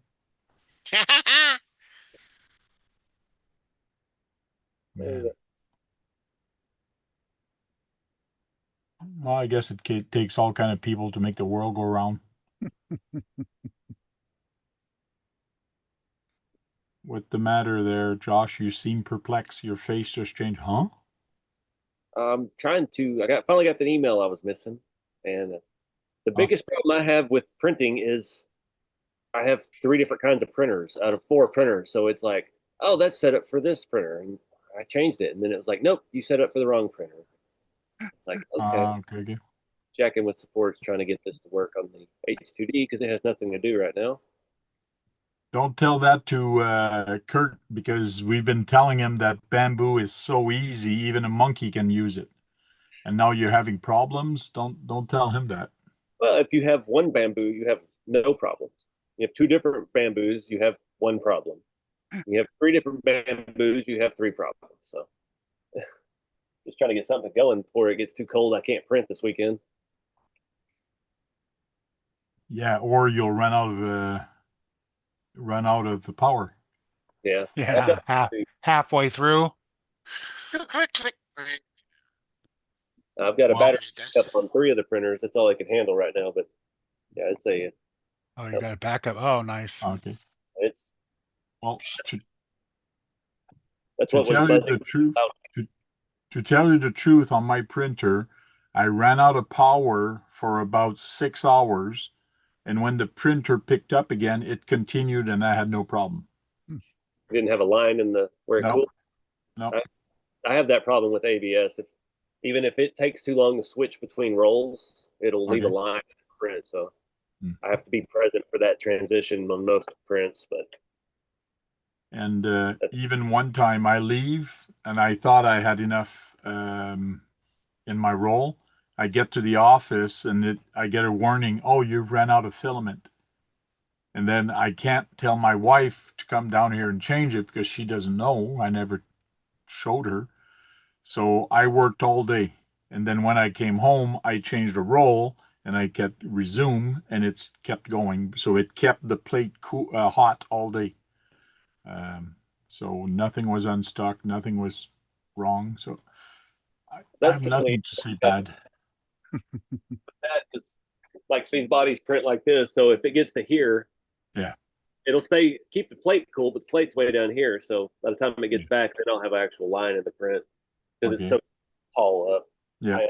Man. Well, I guess it takes all kind of people to make the world go round. What's the matter there, Josh? You seem perplexed. Your face just changed. Huh? I'm trying to. Finally got the email I was missing, and the biggest problem I have with printing is I have 3 different kinds of printers out of 4 printers. So it's like, oh, that's set up for this printer, and I changed it, and then it was like, nope, you set up for the wrong printer. It's like, okay, Okay. checking with supports, trying to get this to work on the H2D because it has nothing to do right now. Don't tell that to Kurt because we've been telling him that bamboo is so easy, even a monkey can use it. And now you're having problems. Don't tell him that. Well, if you have one bamboo, you have no problems. You have 2 different bamboos, you have 1 problem. You have 3 different bamboos, you have 3 problems. So just trying to get something going before it gets too cold. I can't print this weekend. Yeah, or you'll run out of the power. Yeah. Yeah, halfway through. Click, click, click. I've got a Well, battery up on 3 of the printers. That's all I can handle right now. But yeah, Oh, you got a backup. Oh, nice. Okay. it's Well, that's to what was tell you buzzing the truth, out. to tell you the truth, on my printer, I ran out of power for about 6 hours, and when the printer picked up again, it continued, and I had no problem. Didn't have a line in the where it No, cooled. no. I have that problem with ABS. Even if it takes too long to switch between rolls, it'll leave a Okay. line in the print. So Hmm. I have to be present for that transition on most prints. But And even one time I leave and I thought I had enough in my roll. I get to the office and I get a warning, oh, you've ran out of filament. And then I can't tell my wife to come down here and change it because she doesn't know. I never showed her. So I worked all day. And then when I came home, I changed a roll and I kept resume and it's kept going. So it kept the plate hot all day. So nothing was unstuck, nothing was wrong. So I that's have the only nothing to say bad. that is like these bodies print like this. So if it gets to here, Yeah. it'll keep the plate cool, but the plate's way down here. So by the time it gets back, they don't have an actual line in the print because it's so tall up. Yeah.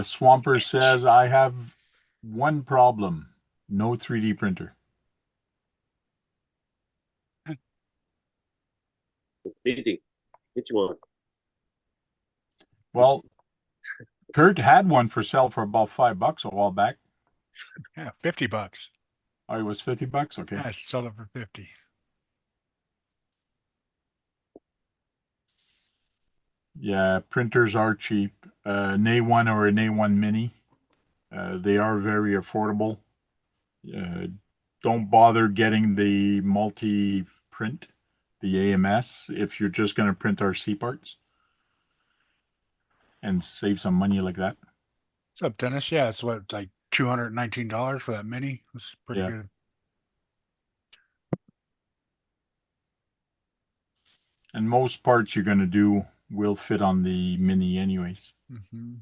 Swamper says, I have one problem, no 3D printer. Easy. Get you one. Well, Kurt had one for sale for about $5 a while back. Yeah, $50. Oh, it was $50? Okay. Yeah, I sold it for 50. Yeah, printers are cheap. An A1 or an A1 Mini, they are very affordable. Don't bother getting the multi-print, the AMS, if you're just going to print RC parts and save some money like that. What's up, Dennis? Yeah, it's what, like $219 for that mini. It's pretty Yeah. good. And most parts you're going to do will fit on the Mini anyways. Mm-hmm.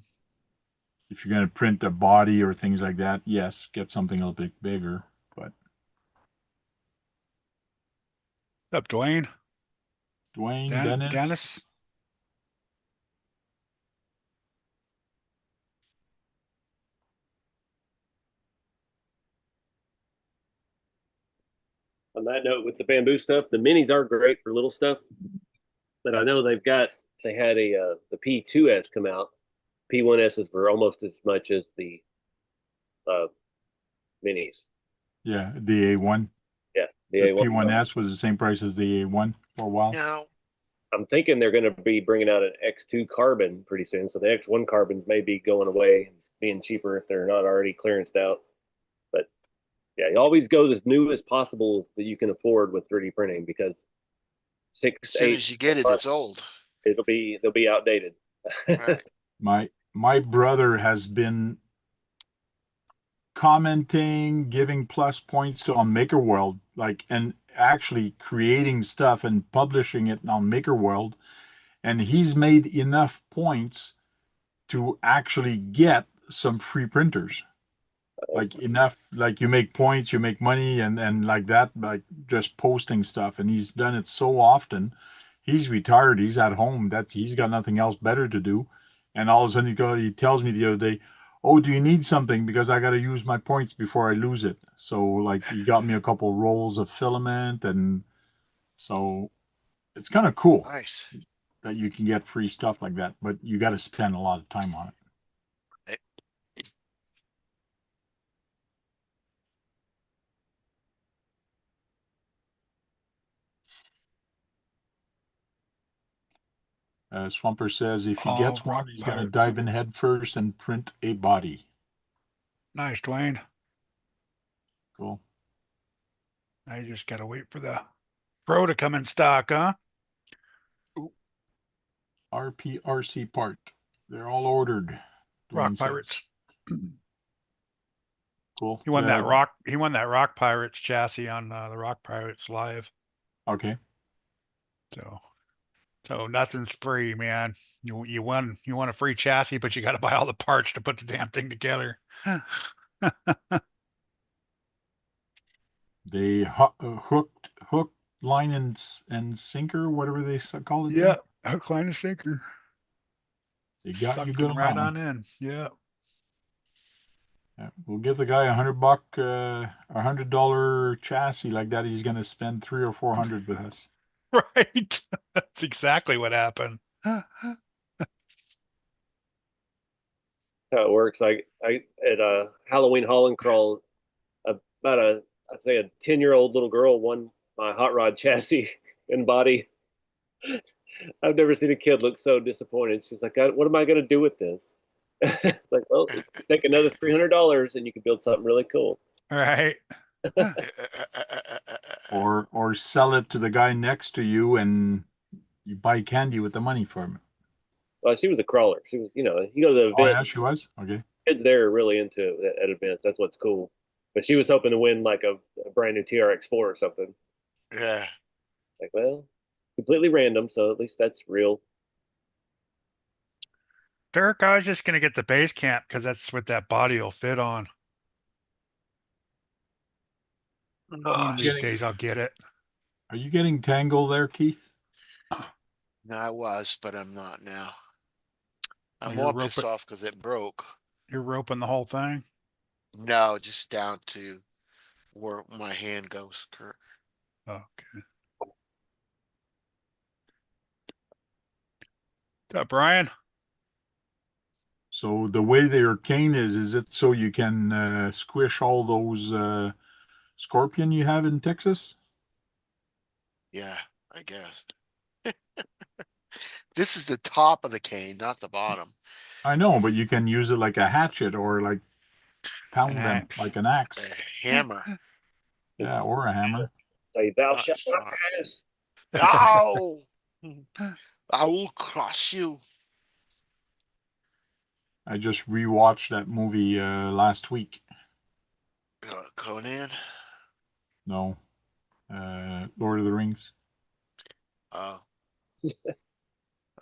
If you're going to print a body or things like that, yes, get something a little bit bigger. But What's up, Dwayne? Dwayne, Dennis. Dennis? On that note, with the bamboo stuff, the minis are great for little stuff, but I know they had the P2S come out. P1Ss were almost as much as the minis. Yeah, the A1. Yeah, The A1. P1S was the same price as the A1 for a while. No. I'm thinking they're going to be bringing out an X2 carbon pretty soon. So the X1 carbons may be going away and being cheaper if they're not already clearanced out. But yeah, you always go as new as possible that you can afford with 3D printing because As soon as you get it, it's old. they'll be outdated. Right. My brother has been commenting, giving plus points to on Maker World, like, and actually creating stuff and publishing it on Maker World, and he's made enough points to actually get some free printers. Like enough, like you make points, you make money, and like that, like just posting stuff. And he's done it so often. He's retired. He's at home. He's got nothing else better to do. And all of a sudden he tells me the other day, "Oh, do you need something? Because I got to use my points before I lose it." So like he got me a couple rolls of filament, and so it's kind of cool Nice. that you can get free stuff like that, but you got to spend a lot of time on it. Swamper says if he Oh, gets rock one, he's going to pirates. dive in head first and print a body. Nice, Dwayne. Cool. I just gotta wait for the Pro to come in stock, huh? RPRC part. They're all ordered. Rock Dwayne says. Pirates. Cool. He won that rock. He won that Rock Pirates chassis on the Rock Pirates live. Okay. So nothing's free, man. You won a free chassis, but you got to buy all the parts to put the damn thing together. They hook, line, and sinker, whatever they call it. Yeah, hook, line, and sinker. They got Sucked you good them on right that on one. in. Yeah. Yeah, we'll give the guy $100, $100 chassis like that. He's going to spend 300 or 400 with us. Right. That's exactly what happened. How it works. I at a Halloween haul and crawl, about I'd say a 10-year-old little girl won my hot rod chassis and body. I've never seen a kid look so disappointed. She's like, "What am I going to do with this?" It's like, well, take another $300 and you can build something really cool. Right. Or sell it to the guy next to you and you buy candy with the money from it. Well, she was a crawler. She was, you go to the Oh, event. yeah, she was? Okay. Kids there are really into it at events. That's what's cool. But she was hoping to win like a brand new TRX4 or something. Yeah. Like, well, completely random. So at least that's real. Derek, I was just gonna get the base camp because that's what that body will fit on. One of these days I'll get it. Are you getting tangled there, Keith? No, I was, but I'm not now. I'm You're more pissed roping- off because it broke. You're roping the whole thing. No, just down to where my hand goes, Kurt. Okay. What's up, Brian? So the way their cane is it so you can squish all those scorpion you have in Texas? Yeah, I guess. This is the top of the cane, not the bottom. I know, but you can use it like a hatchet or like pound An them axe. like an axe. A hammer. Yeah, or a hammer. Say, thou Not shalt not far. pass. Ow! I will crush you. I just rewatched that movie last week. Conan? No, Lord of the Rings. Oh.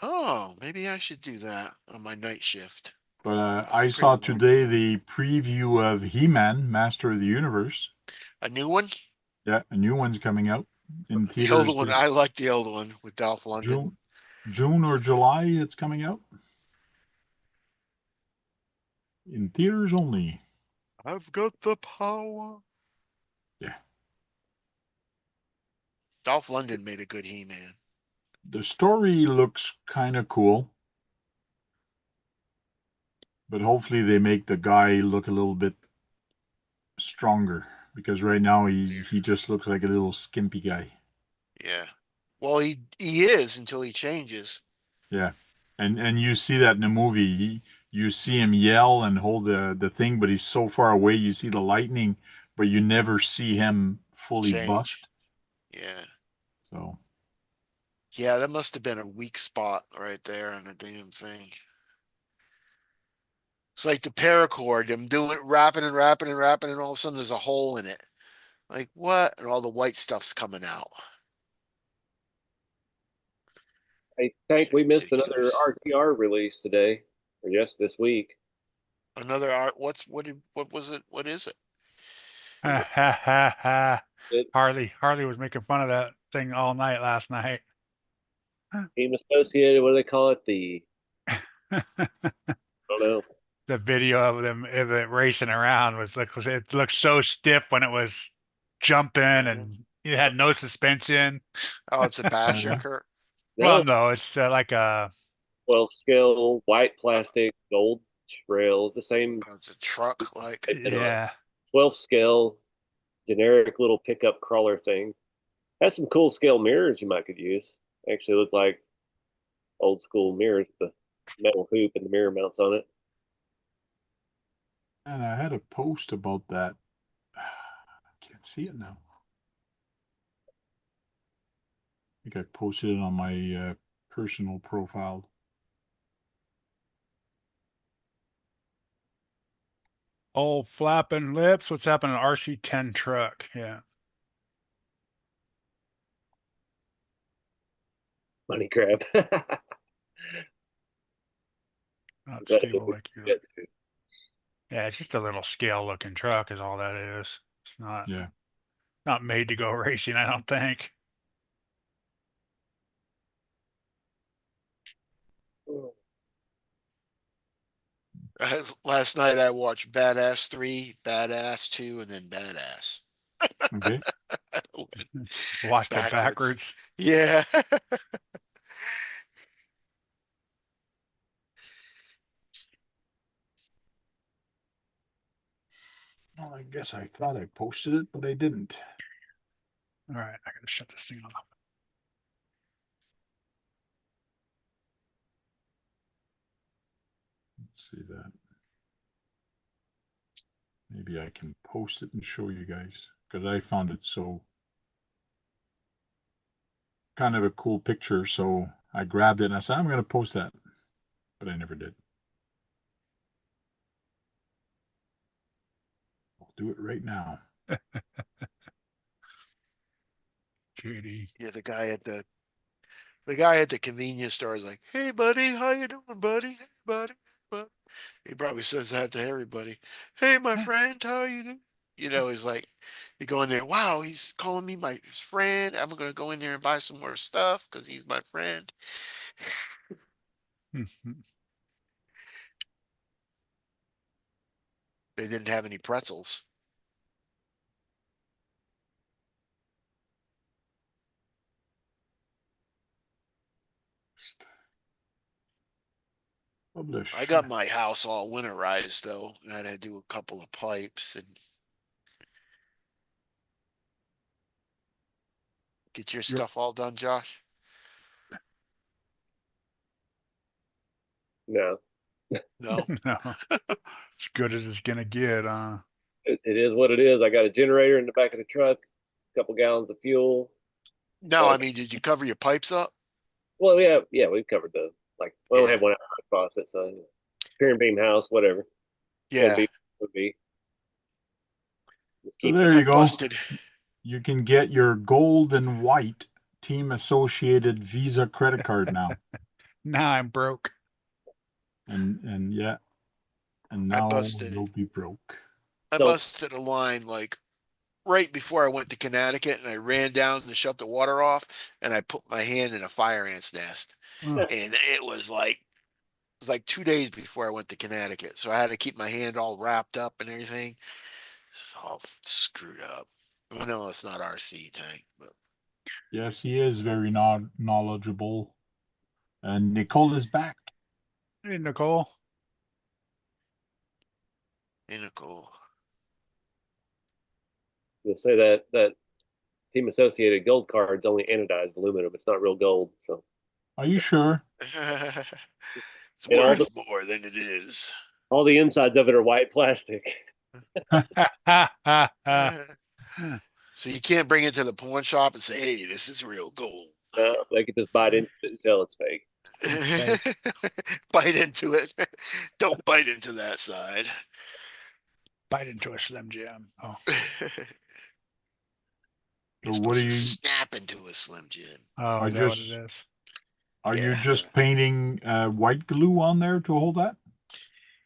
Oh, maybe I should do that on my night shift. But That's I pretty saw long. today the preview of He-Man, Master of the Universe. A new one? Yeah, a new one's coming out in The theaters. old one. I like the old one with Dolph Lundgren. June or July it's coming out. In theaters only. I've got the power. Yeah. Dolph Lundgren made a good He-Man. The story looks kind of cool. But hopefully they make the guy look a little bit stronger. Because right now he just looks like a little skimpy guy. Yeah. Well, he is until he changes. Yeah. And you see that in the movie. You see him yell and hold the thing, but he's so far away. You see the lightning, but you never see him fully Change. bust. Yeah. So Yeah, that must have been a weak spot right there on the damn thing. It's like the paracord. I'm doing it, wrapping and wrapping and wrapping, and all of a sudden there's a hole in it. Like what? And all the white stuff's coming out. I think we missed another Ridiculous. RTR release today, or yes, this week. Another art. What was it? What is it? Ha ha ha ha. It, Harley was making fun of that thing all night last night. team associated, what do they call it? I don't know. The video of it racing around it looked so stiff when it was jumping and it had no suspension. Oh, it's a basher, Yeah. Kurt. Well, No, no, it's like a 12 scale, white plastic, gold rails, the same Oh, it's a truck. Like yeah. 12 scale, generic little pickup crawler thing. Has some cool scale mirrors you might could use. Actually look like old school mirrors with the metal hoop and the mirror mounts on it. And I had a post about that. I can't see it now. I think I posted it on my personal profile. Oh, flapping lips. What's happening? RC10 truck. Yeah. Money grab. Not But stable like you. Yeah, it's just a little scale looking truck is all that is. It's Yeah. not made to go racing, I don't think. last night I watched Badass 3, Badass 2, and then Badass. Okay. Watched it backwards. Yeah. Well, I guess I thought I posted it, but I didn't. All right, I gotta shut this thing off. Let's see that. Maybe I can post it and show you guys because I found it so kind of a cool picture. So I grabbed it and I said, I'm going to post that, but I never did. I'll do it right now. JD. Yeah, the guy at the convenience store is like, "Hey, buddy, how you doing, buddy? Hey, buddy, buddy." He probably says that to everybody. "Hey, my friend, how you doing?" You know, he's like, you go in there. Wow, he's calling me my his friend. I'm gonna go in there and buy some more stuff because he's my friend. They didn't have any pretzels. Publish. I got my house all winterized though, and I had to do a couple of pipes and get your stuff all done, Josh. No, No. No. As good as it's gonna get, it is what it is. I got a generator in the back of the truck, a couple gallons of fuel. No, I mean, did you cover your pipes up? Well, yeah, we've covered the we only Yeah. have one outside faucet, so pier and beam house, whatever. Yeah. Would be. Just So keep there I you go. busted. You can get your gold and white team associated Visa credit card now. now I'm broke. And yeah, and I now busted. you'll be broke. I So- busted a line like right before I went to Connecticut, and I ran down to shut the water off, and I put my hand in a fire ant's nest, Oh, and it was like 2 days before I went to Connecticut, so I had to keep my hand all wrapped up and everything. It's all screwed up. Well, no, it's not RC tank, but Yes, he is very knowledgeable. And Nicole is back. hey, Nicole. Nicole. You'll say that team associated gold card's only anodized aluminum. It's not real gold. So Are you sure? It's And all worth more than it is. all the insides of it are white plastic. So you can't bring it to the pawn shop and say, "Hey, this is real gold." They could just bite into it and tell it's fake. Bite into it. Don't bite into that side. Bite into a Slim Jim. Oh, You're So what supposed are to you snap into a Slim Jim. oh, I is that what just- it is? are you Yeah. just painting white glue on there to hold that?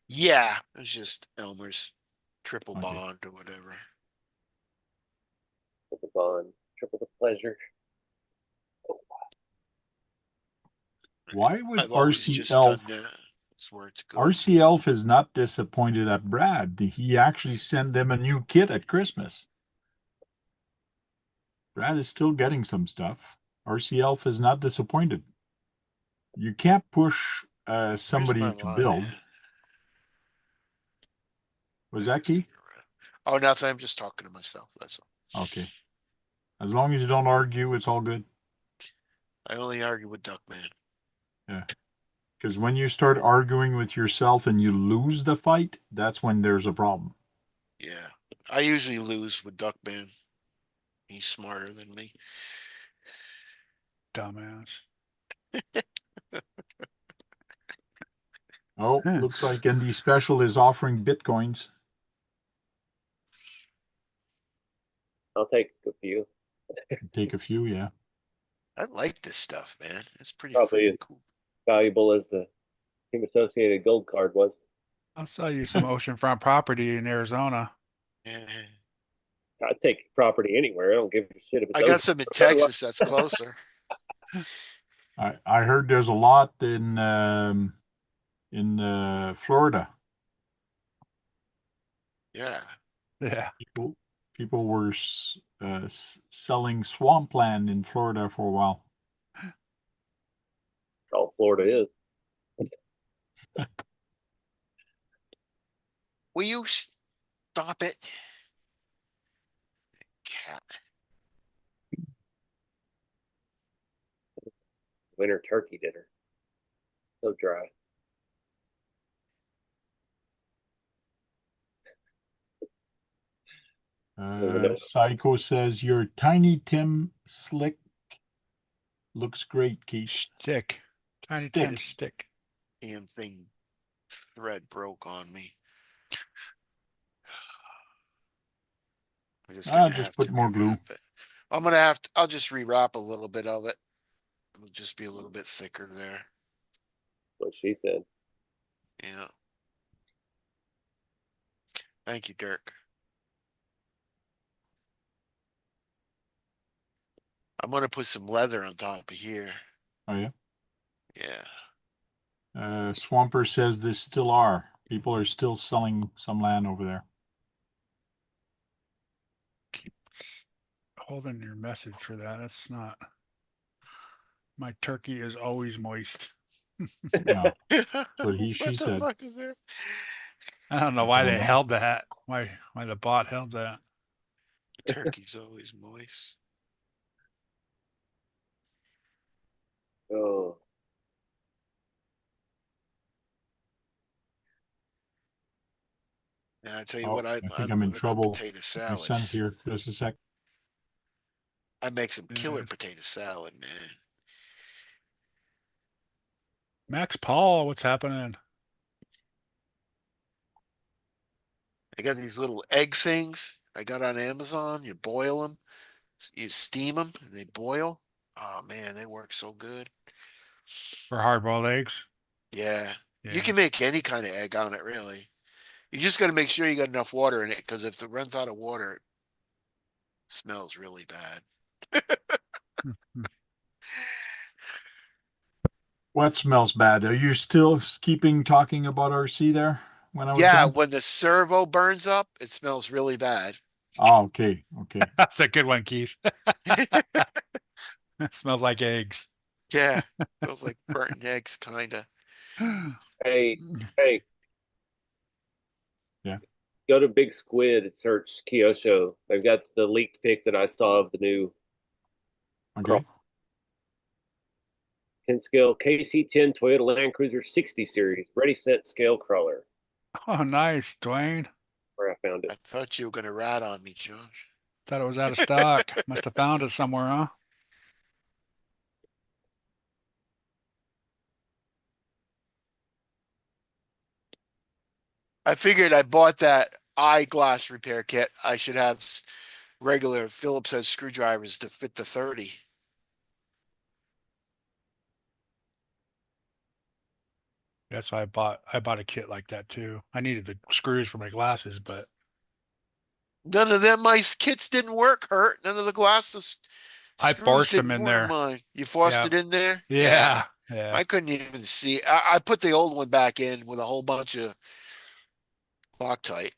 Yeah, it's just Elmer's triple Okay. bond or whatever. Triple bond, triple the pleasure. Why would I've always RC just done Elf that. That's where it's good. RC Elf is not disappointed at Brad. He actually sent them a new kit at Christmas. Brad is still getting some stuff. RC Elf is not disappointed. You can't push somebody my to line? build. Was that Keith? Oh, nothing. I'm just talking to myself. That's all. Okay. As long as you don't argue, it's all good. I only argue with Duckman. Yeah. Because when you start arguing with yourself and you lose the fight, that's when there's a problem. Yeah. I usually lose with Duckman. He's smarter than me. Dumbass. Oh, looks like ND Special is offering Bitcoins. I'll take a few. Take a few, yeah. I like this stuff, man. It's pretty Probably freaking is. cool. Valuable as the Team Associated Gold card was. I'll sell you some oceanfront property in Arizona. Yeah. I'd take property anywhere. I don't give a shit if it's I got ocean. some in Texas that's closer. I heard there's a lot in Florida. Yeah. Yeah. People were selling swampland in Florida for a while. All Florida is. Will you stop it? Cat. Winter turkey dinner. So dry. Psycho says your Tiny Tim slick looks great, Keith. Stick. Tiny Stick. Tim stick. Damn thing thread broke on me. I'm just gonna Just have put to more glue. rewrap it. I'm gonna have to, I'll just rewrap a little bit of it. It'll just be a little bit thicker there. What she said. Yeah. Thank you, Dirk. I'm gonna put some leather on top of here. Oh yeah. Yeah. Swamper says there still are. People are still selling some land over there. Keep holding your message for that. That's not. My turkey is always moist. Yeah. What she What the said. fuck is this? I don't know why they held that. Why the bot held that. Turkey's always moist. Oh, Yeah, I tell you Oh, what, I I'm think I'm in living on trouble. potato My salad. son's here. Just a sec. I make some killer Yeah. potato salad, man. Max Paul, what's happening? I got these little egg things I got on Amazon. You boil them, you steam them, and they boil. Oh man, they work so good. For hard-boiled eggs? Yeah. Yeah. You can make any kind of egg on it, really. You just got to make sure you got enough water in it, because if it runs out of water, it smells really bad. Mhm. What smells bad? Are you still keeping talking about RC there when I was Yeah, gone? when the servo burns up, it smells really bad. Oh, okay. Okay. That's a good one, Keith. It smells like eggs. Yeah, smells like burnt eggs, kinda. hey, hey. Yeah. Go to Big Squid and search Kyosho. They've got the leaked pic that I saw of the new Okay. 10 scale KC10 Toyota Land Cruiser 60 series, ready set scale crawler. Oh, nice, Dwayne. Where I found I it. thought you were gonna rat on me, Josh. Thought it was out of stock. Must have found it somewhere, huh? I figured I bought that eyeglass repair kit. I should have regular Phillips head screwdrivers to fit the 30. That's why I bought a kit like that too. I needed the screws for my glasses, but None of them my kits didn't work, Hurt. None of the glasses I screws forced them didn't in work on there. mine. You forced Yeah. it in there? Yeah. Yeah. I couldn't even see. I put the old one back in with a whole bunch of Loctite.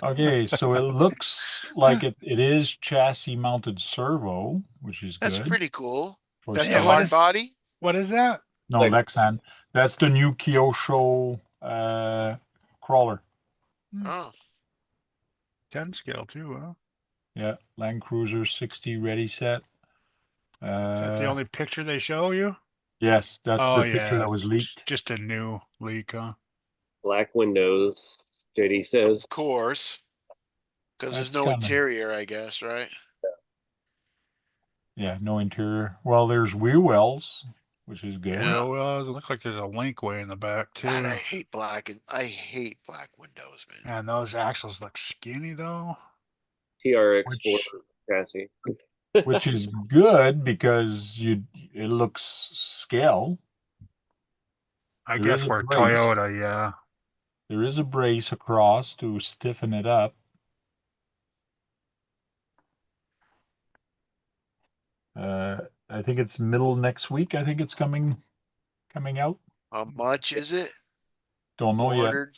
Okay, so it looks like it is chassis mounted servo, which is That's good pretty cool. for That's Yeah, a some. hard body. what is that? No, Like- Lexan. That's the new Kyosho crawler. Oh, 10 scale too, huh? Yeah, Land Cruiser 60 ready set. Is that the only picture they show you? Yes, that's Oh the picture yeah, that was it's leaked. just a new leak, huh? Black windows, JD says. of course. Because there's That's no kind of, interior, I guess, right? yeah, no interior. Well, there's wheel wells, which is good. Yeah. Well, it looks like there's a link way in the back too. God, I hate black windows, man. And those axles look skinny though. TRX 4 Which chassis. which is good because it looks scale. I There is guess a we're brace. Toyota, yeah. There is a brace across to stiffen it up. I think it's middle next week. I think it's coming out. How much is it? Don't know yet. 400,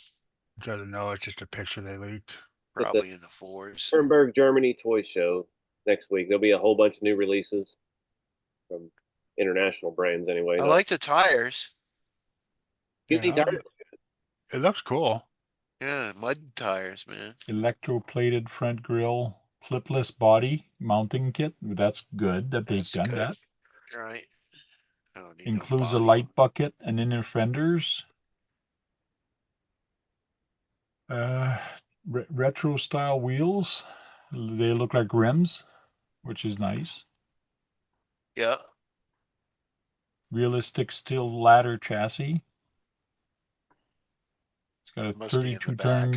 Doesn't know, it's just a picture they leaked. At the probably in the fours. Nuremberg, Germany toy show next week. There'll be a whole bunch of new releases from international brands anyway. I not- like the tires. Get the Yeah, tires. it looks cool. Yeah, mud tires, man. Electroplated front grille, clipless body mounting kit. That's good that they've That's done good. that. Right. I don't need Includes no a body. light bucket and inner fenders. Retro style wheels. They look like rims, which is nice. Yeah. Realistic steel ladder chassis. It's got a Must be in the back.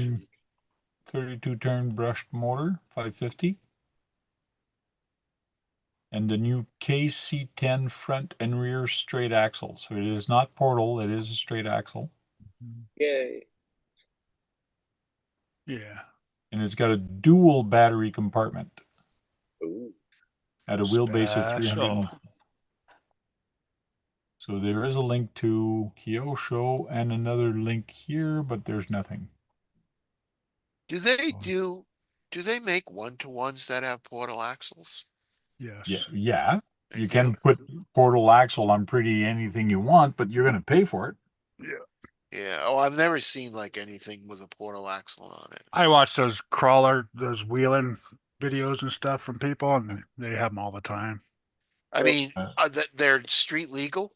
32 turn brushed motor, 550. And the new KC10 front and rear straight axle. So it is not portal, it is a straight axle. Yay. Yeah. And it's got a dual battery compartment Ooh. at a wheelbase of 300. Special. So there is a link to Kyosho and another link here, but there's nothing. Do they make one-to-ones that have portal axles? Yes. Yeah. They You do? can put portal axle on pretty anything you want, but you're going to pay for it. Yeah. Oh, I've never seen like anything with a portal axle on it. I watch those those wheeling videos and stuff from people, and they have them all the time. I Well, mean, they're street legal.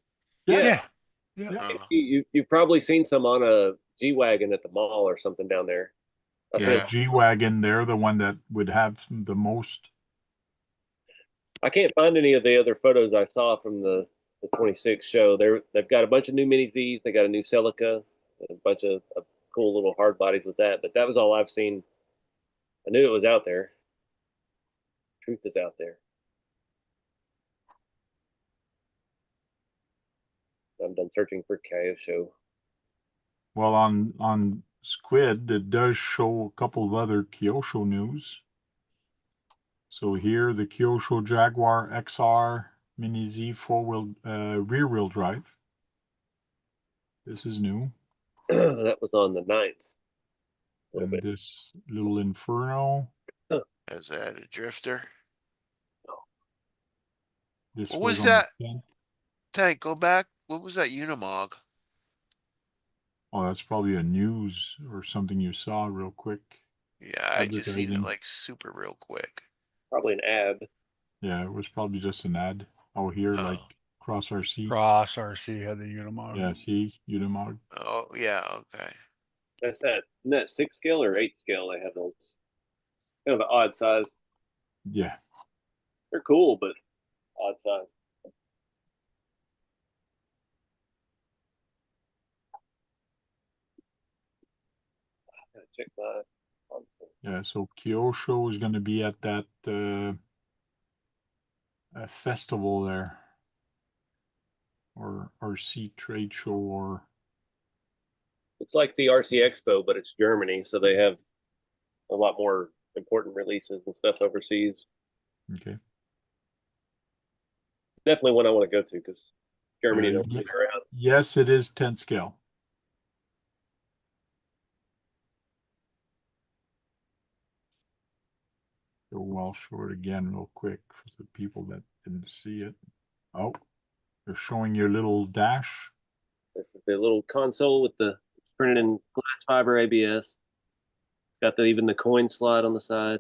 Yeah. Yeah. Yeah. Oh, You've probably seen some on a G-Wagon at the mall or something down there. I Yeah, think G-Wagon, they're the one that would have the most. I can't find any of the other photos I saw from the 26 show. They've got a bunch of new Mini Zs. They got a new Celica, a bunch of cool little hard bodies with that. But that was all I've seen. I knew it was out there. Truth is out there. I'm done searching for Kyosho. Well, on Squid, it does show a couple of other Kyosho news. So here, the Kyosho Jaguar XR Mini Z rear wheel drive. This is new. That was on the 9th. A little And bit. this little Inferno. is that a drifter? This What was was on that? the 10th. Tank, go back. What was that Unimog? Oh, that's probably a news or something you saw real quick. Yeah, I just seen it Advertising. like super real quick. Probably an ab. Yeah, it was probably just an ad. Oh, here, Oh. like Cross RC. Cross RC had the Unimog. Yeah, see, Unimog. Oh, yeah, okay. That's that. Isn't that 6 scale or 8 scale? They have those. Kind of an odd size. Yeah. They're cool, but odd size. check my. Yeah, so Kyosho is going to be at that festival there, or RC trade show, or It's like the RC Expo, but it's Germany, so they have a lot more important releases and stuff overseas. okay. Definitely one I want to go to because Germany don't Ye- stick around. yes, it is 10 scale. Go well short again, real quick, for the people that didn't see it. Oh, they're showing your little dash. This is the little console with the printed in glass fiber ABS. Got even the coin slide on the side.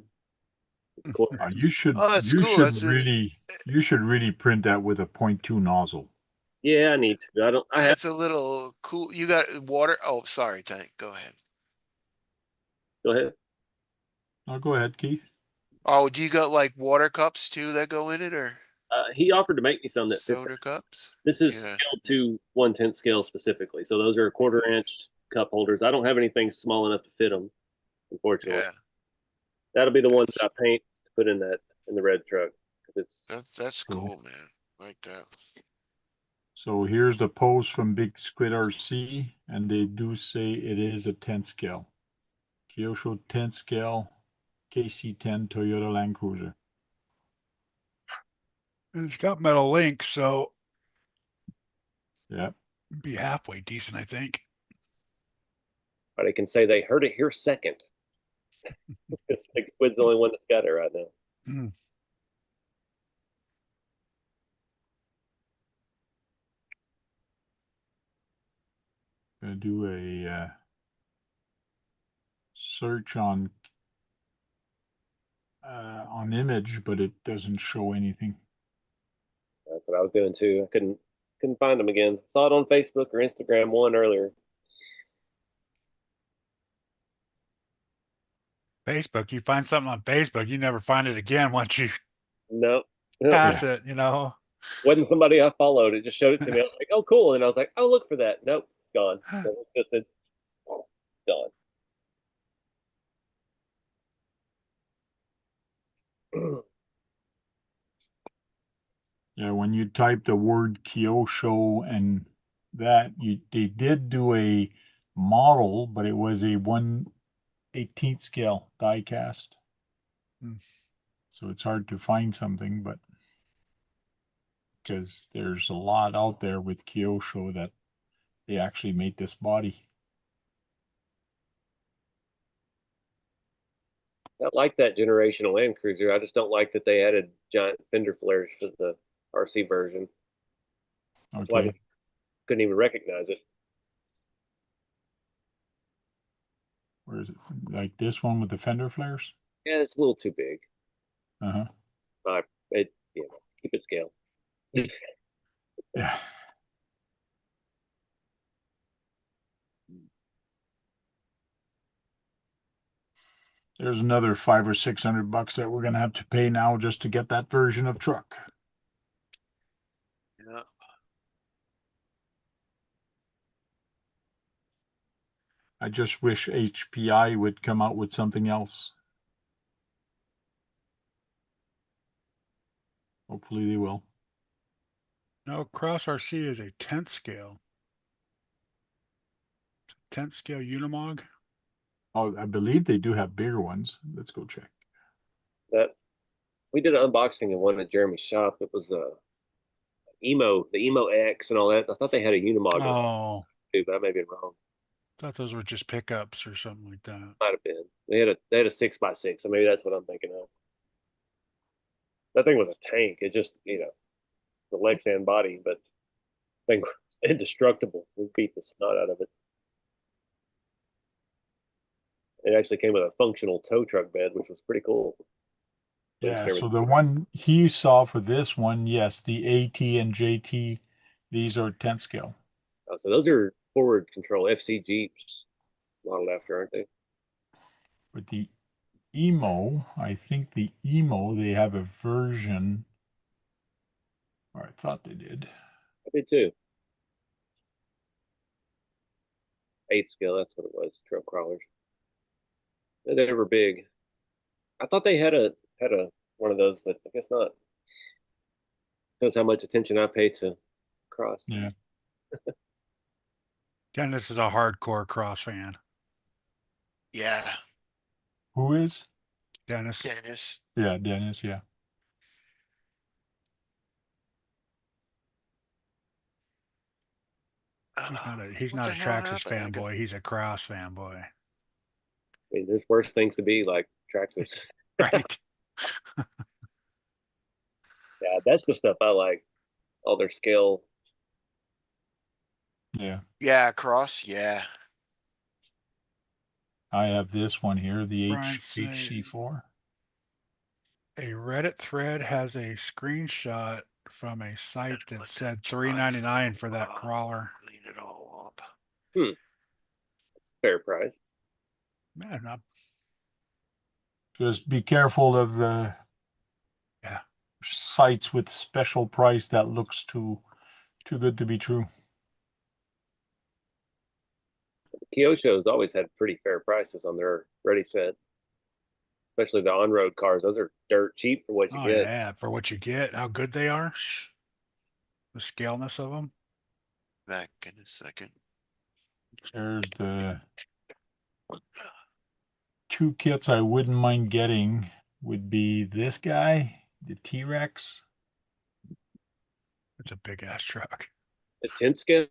You should Oh, that's cool. That's you should really print that with a 0.2 nozzle. Yeah, I need to. I don't. I have. that's a little cool. You got water. Oh, sorry, Tank. Go ahead. Go ahead. Oh, go ahead, Keith. Oh, do you got like water cups too that go in it, or He offered to make me some that fit. soda cups? This is Yeah. scaled to 1/10 scale specifically. So those are 1/4 inch cup holders. I don't have anything small enough to fit them, unfortunately. Yeah, That'll be the ones that I paint to put in the red truck. It's that's Cool. cool, man. Like that. So here's the post from Big Squid RC, and they do say it is a 10 scale. Kyosho 10 scale, KC10 Toyota Land Cruiser. And it's got metal links, so Yeah. be halfway decent, I think. But I can say they heard it here second. Because Big Squid's the only one that's got it right now. Mm. Gonna do a search on image, but it doesn't show anything. That's what I was doing too. I couldn't find them again. Saw it on Facebook or Instagram one earlier. Facebook, you find something on Facebook, you never find it again once you Nope. pass it, you know. Wasn't somebody I followed. It just showed it to me. I was like, oh, cool. And I was like, oh, look for that. Nope, it's gone. So it's just gone. Yeah, when you type the word Kyosho and that, they did do a model, but it was a 1/18 scale die cast. Hmm. So it's hard to find something, but because there's a lot out there with Kyosho that they actually made this body. I like that generational Land Cruiser. I just don't like that they added giant fender flares for the RC version. That's why I Okay. couldn't even recognize it. Where is it? Like this one with the fender flares? Yeah, it's a little too big. Uh-huh. Keep it scale. Yeah. There's another $500 or $600 that we're gonna have to pay now just to get that version of truck. Yeah. I just wish HPI would come out with something else. Hopefully they will. No, Cross RC is a 10th scale. 10th scale Unimog. Mm-hmm. Oh, I believe they do have bigger ones. Let's go check. That we did an unboxing in one at Jeremy's shop. It was the Emo X and all that. I thought they had a Unimog Oh, too, but I may be wrong. thought those were just pickups or something like that. Might have been. They had a 6x6, so maybe that's what I'm thinking of. That thing was a tank. It just the Lexan body, but thing was indestructible. We beat the snot out of it. It actually came with a functional tow truck bed, which was pretty cool. Yeah, so the one he saw for this one, yes, the AT and JT, these are 10 scale. So those are forward control FC Jeeps modeled after, aren't they? But the Emo, I think the Emo, they have a version, or I thought they did. I did too. 8 scale, that's what it was. Trail crawlers. They were big. I thought they had a one of those, but I guess not. Shows how much attention I pay to cross. Yeah. Dennis is a hardcore cross fan. Yeah, Who is? Dennis. Dennis. Yeah, Dennis. Yeah. He's What not the a hell Traxxas happened? I got- fanboy. He's a cross fanboy. I mean, there's worse things to be like Traxxas. Right. Yeah, that's the stuff I like. All their scale. Yeah. Yeah, cross. Yeah. I have this one here, the Brian said- HC4. A Reddit thread has a screenshot from a site that Let said that dry $3.99 for a that while. crawler. Clean it all up. Fair price. Man, not Just be careful of the Yeah. sites with special price that looks too good to be true. Kyosho's always had pretty fair prices on their ready set, especially the on-road cars. Those are dirt cheap for what you Oh get. yeah, for what you get, how good they are. The scaleness of them. Back in a second. There's the two kits I wouldn't mind getting would be this guy, the T-Rex. It's a big ass truck. The 10 scale.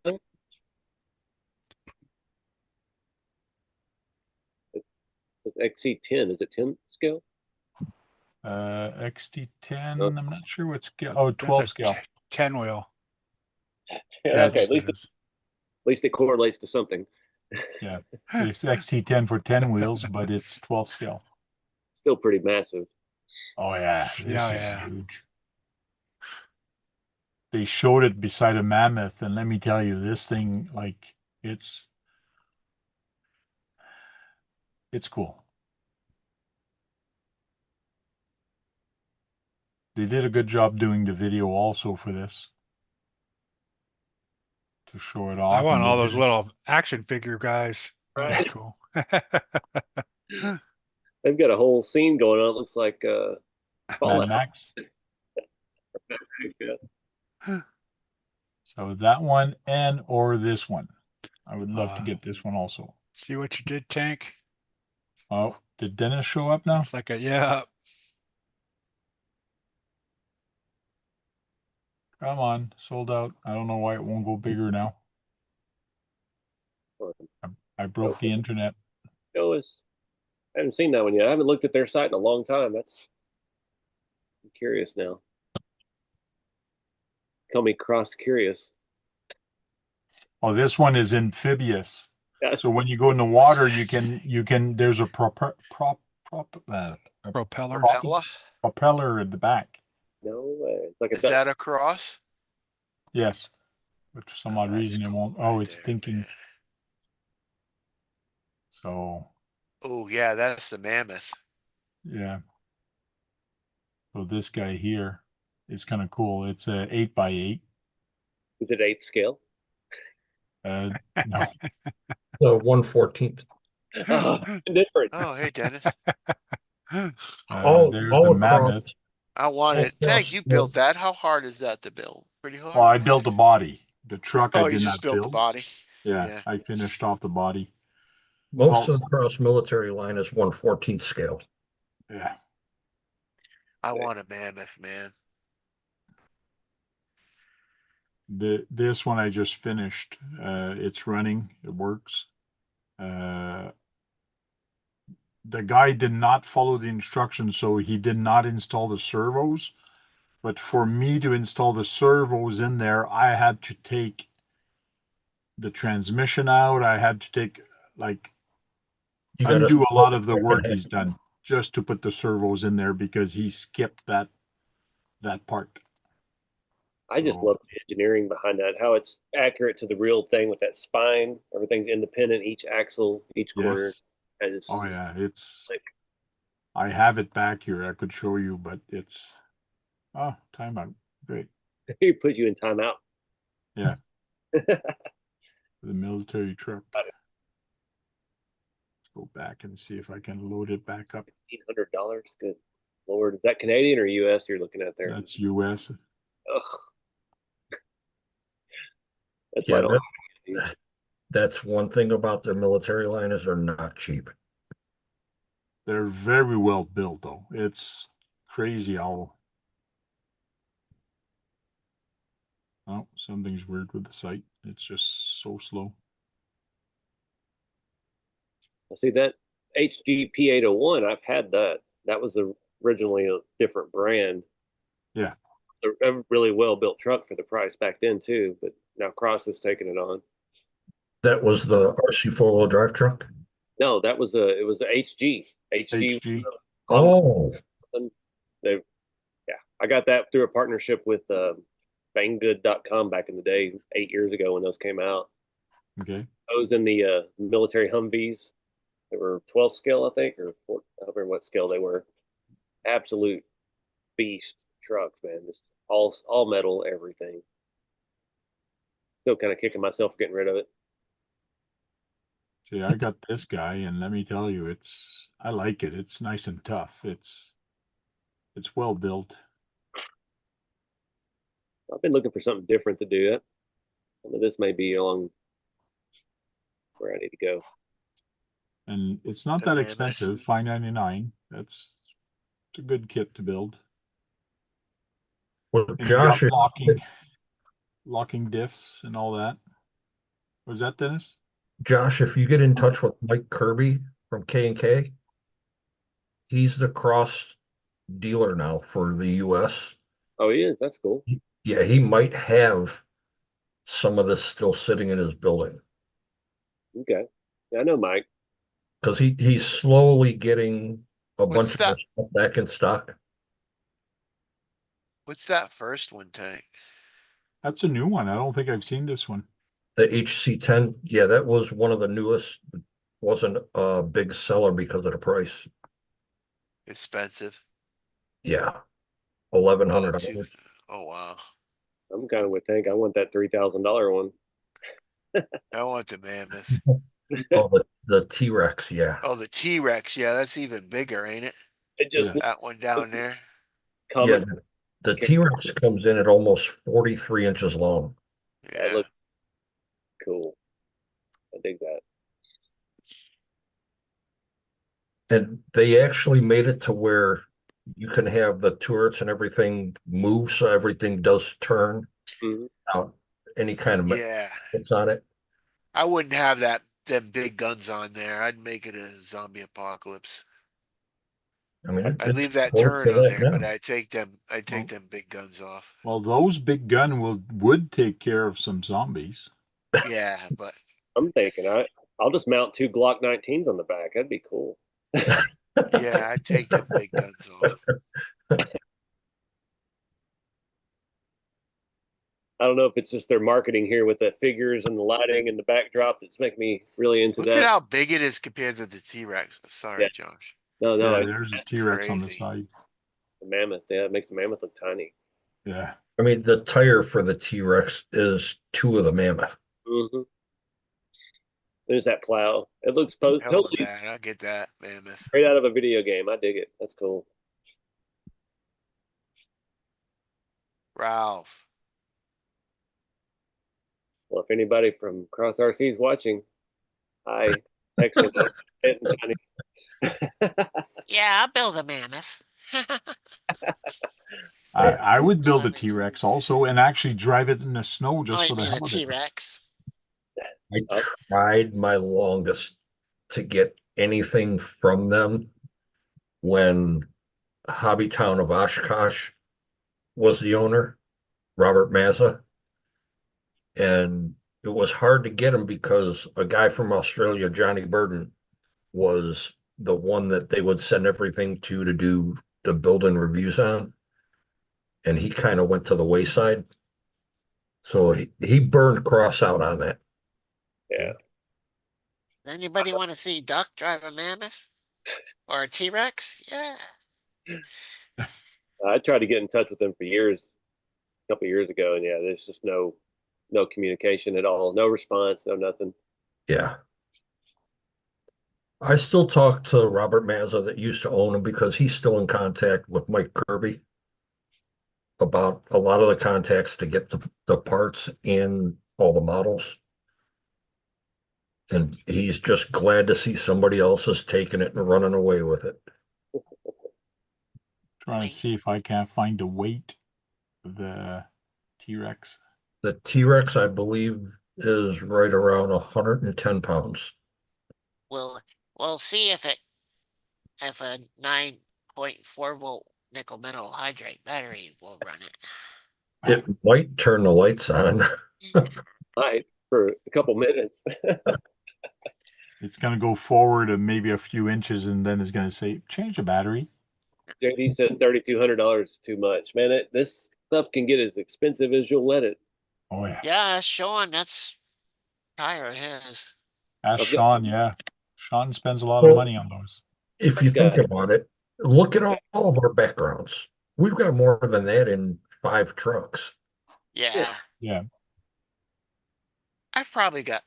The XC10 is it 10 scale? XT10, Oh. I'm not sure what scale. Oh, That's 12 a scale. 10 wheel. Yeah, okay, it's- at least it correlates to something. Yeah, it's XT10 for 10 wheels, but it's 12 scale. Still pretty massive. Oh yeah, this Yeah, is yeah. huge. They showed it beside a Mammoth, and let me tell you, this thing, like, it's cool. They did a good job doing the video also for this to show it off. I want and all they those did- little action figure guys. That'd be Right. cool. They've got a whole scene going on. It looks like Mad Fallout. Max. Yeah. So that one or this one. I would love to Uh, get this one also. See what you did, Tank? Oh, did Dennis show up now? It's like a yeah. Come on, sold out. I don't know why it won't go bigger now. I broke the internet. Show us. I haven't seen that one yet. I haven't looked at their site in a long time. I'm curious now. Call me cross curious. Oh, this one is amphibious. Yeah. So when you go in the water, you can there's a a Propeller. Propella? propeller at the back. No way. It's like a Is that a cross? Yes. But for some odd That's reason it cool won't. right Oh, it's there, thinking. man. So Oh yeah, that's the mammoth. yeah. So this guy here is kind of cool. It's a 8x8. Is it 8th scale? No, The 1/14. Oh, different. Oh hey Dennis. there's all the across- Mammoth. I want it. Oh, Tank, gosh, you yeah. built that. How hard is that to build? Pretty hard. Well, I built the body. The truck I Oh, you did just not built the build. body. Yeah, Yeah. I finished off the body. Most Well- of the cross military line is 1/14 scale. Yeah. I want a mammoth, man. This one I just finished. It's running. It works. The guy did not follow the instructions, so he did not install the servos. But for me to install the servos in there, I had to take the transmission out. I had to take You gotta undo a lot of the start work ahead. he's done just to put the servos in there because he skipped that part. I just So- love the engineering behind that, how it's accurate to the real thing with that spine. Everything's independent, each axle, each corner. Yes. And it's Oh yeah, it's. Like- I have it back here. I could show you, but it's. Oh, timeout. Great. it puts you in timeout. Yeah. The military truck. go back and see if I can load it back up. $1,800. Good Lord. Is that Canadian or US you're looking at there? That's US. Ugh. That's why Yeah, I don't. that's one thing about their military liners, are not cheap. They're very well built, though. It's crazy how. Oh, something's weird with the site. It's just so slow. I see that HGP 801. I've had that. That was originally a different brand. Yeah. A really well built truck for the price back then too. But now Cross is taking it on. That was the RC four-wheel drive truck? No, that was it was a HG. HG. Oh, They, yeah, I got that through a partnership with banggood.com back in the day, 8 years ago when those came out. Okay. Those in the military Humvees. They were 12 scale, I think, or 4, I don't remember what scale they were. Absolute beast trucks, man. Just all metal, everything. Still kind of kicking myself for getting rid of it. See, I got this guy, and let me tell you, I like it. It's nice and tough. It's well built. I've been looking for something different to do. Some of this may be along where I need to go. And it's not The that Mammoth. expensive, $5.99. It's a good kit to build. well, And you got Josh, locking diffs and all that. Was that Dennis? if you get in touch with Mike Kirby from K&K, he's the Cross dealer now for the US. Oh, he is. That's cool. Yeah, he might have some of this still sitting in his building Okay. Yeah, I know Mike. because he's slowly getting a What's bunch of that? our stuff back in stock. What's that first one, Tank? That's a new one. I don't think I've seen this one. The HC10, yeah, that was one of the newest. Wasn't a big seller because of the price. Expensive. Yeah, Oh, $1,100. oh wow. I'm kind of with Tank. I want that $3,000 one. I want the Mammoth. Oh, the T-Rex, yeah. Oh, the T-Rex. Yeah, that's even bigger, ain't it? It just Yeah. That one down there. Yeah, comment. the T-Rex comes in at almost 43 inches long. That Yeah. looks cool. I dig that. And they actually made it to where you can have the turrets and everything move, so everything does turn Mhm. out. Any kind of Yeah. it's on it. I wouldn't have them big guns on there. I'd make it a zombie apocalypse. I mean, I'd it's leave that close turret to on that there, but now. I'd take them Well- big guns off. Well, those big gun would take care of some zombies. Yeah, but I'm thinking I'll just mount 2 Glock 19s on the back. That'd be cool. yeah, I'd take them big guns off. I don't know if it's just their marketing here with the figures and the lighting and the backdrop that's making me really into Look at that. how big it is compared to the T-Rex. Sorry, Yeah. Josh. No, Yeah, no, there's a T-Rex on the Crazy. side. the mammoth. Yeah, it makes the mammoth look tiny. Yeah. I mean, the tire for the T-Rex is 2 of the Mammoth. Mm-hmm. There's that plow. It looks Hell with totally that. I'll get that Mammoth. straight out of a video game. I dig it. That's cool. Ralph. Well, if anybody from Cross RC is watching, hi, text him. Yeah, I'll build a mammoth. I would build a T-Rex also and actually drive it in the snow Oh, just you for the mean a hell of it. T-Rex? I tried my longest to get anything from them when Hobbytown of Oshkosh was the owner, Robert Mazza. And it was hard to get him because a guy from Australia, Johnny Burden, was the one that they would send everything to do the build-in reviews on. And he kind of went to the wayside. So he burned Cross out on that. Yeah. Anybody want to see Duck drive a mammoth? Or a T-Rex? Yeah. I tried to get in touch with them for years, a couple years ago, and yeah, there's just no communication at all, no response, no nothing. Yeah. I still talk to Robert Mazza that used to own him because he's still in contact with Mike Kirby about a lot of the contacts to get the parts and all the models. And he's just glad to see somebody else is taking it and running away with it. Trying to see if I can't find a weight of the T-Rex. The T-Rex, I believe, is right around 110 pounds. We'll see if a 9.4 volt nickel metal hydride battery will run it. It might turn the lights on. Might for a couple minutes. It's going to go forward maybe a few inches, and then it's going to say, change the battery. JD says $3,200 is too much. Man, this stuff can get as expensive as you'll let it. Oh, yeah. Yeah, Sean, that's tire of his. Ask Okay. Sean, yeah. Sean spends a lot of money on those. If you think about it, look at all of our backgrounds. We've got more than that in 5 trucks. Yeah, Yeah. I've probably got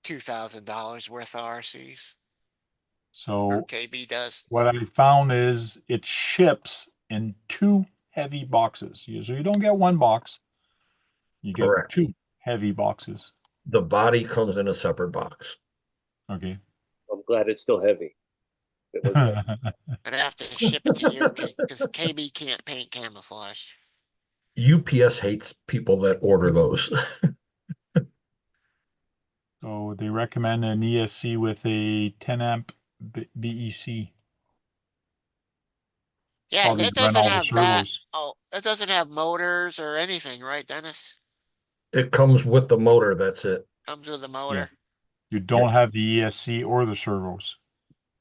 $2,000 worth of RCs. Or So KB does. what I found is it ships in 2 heavy boxes. So you don't get 1 box. You get Correct. 2 heavy boxes. The body comes in a separate box. Okay. I'm glad it's still heavy. It was, I'd have to ship it to you because KB can't paint camouflage. UPS hates people that order those. So they recommend an ESC with a 10 amp BEC. Yeah, Probably it run doesn't all the have that. servos. Oh, it doesn't have motors or anything, right, Dennis? It comes with the motor, that's it. Comes with the motor You don't have the ESC or the servos.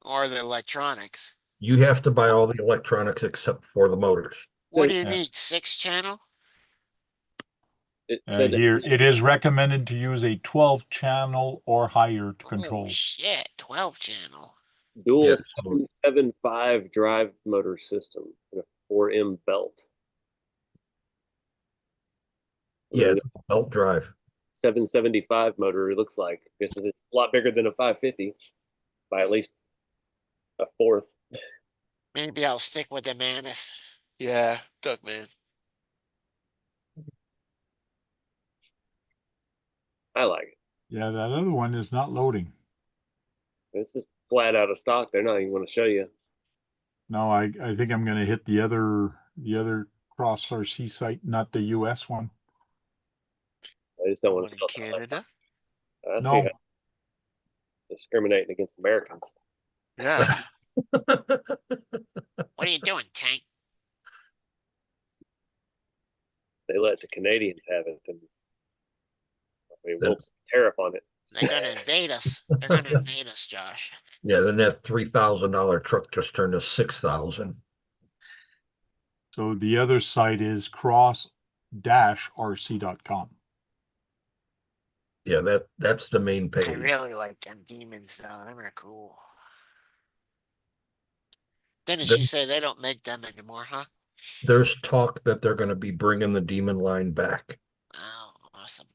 or the electronics. You have to buy all the electronics except for the motors. What do you Yeah. need? 6-channel? it said Here, it is recommended to use a 12 channel or higher to Oh control. shit, 12-channel. dual Yeah, so 775 drive motor system and a 4M belt. yeah, it's a belt drive. 775 motor, it looks like. It's a lot bigger than a 550 by at least a fourth. Maybe I'll stick with the Mammoth. Yeah, Duck man. I like it. Yeah, that other one is not loading. It's just flat out of stock. They're not even going to show you. No, I think I'm going to hit the other Cross RC site, not the US one. I just don't The want one to in sell Canada. I see No, how discriminating against Americans. Yeah. What are you doing, Tank? They let the Canadians have it, and we'll That's- tariff on it. They're gonna invade us. They're gonna invade us, Josh. Yeah, then that $3,000 truck just turned to 6,000. so the other site is cross-rc.com. Yeah, that's the main I page. really like them demons though. Them are cool. Didn't Then- she say they don't make them anymore, huh? There's talk that they're going to be bringing the Demon line back. Oh, awesome.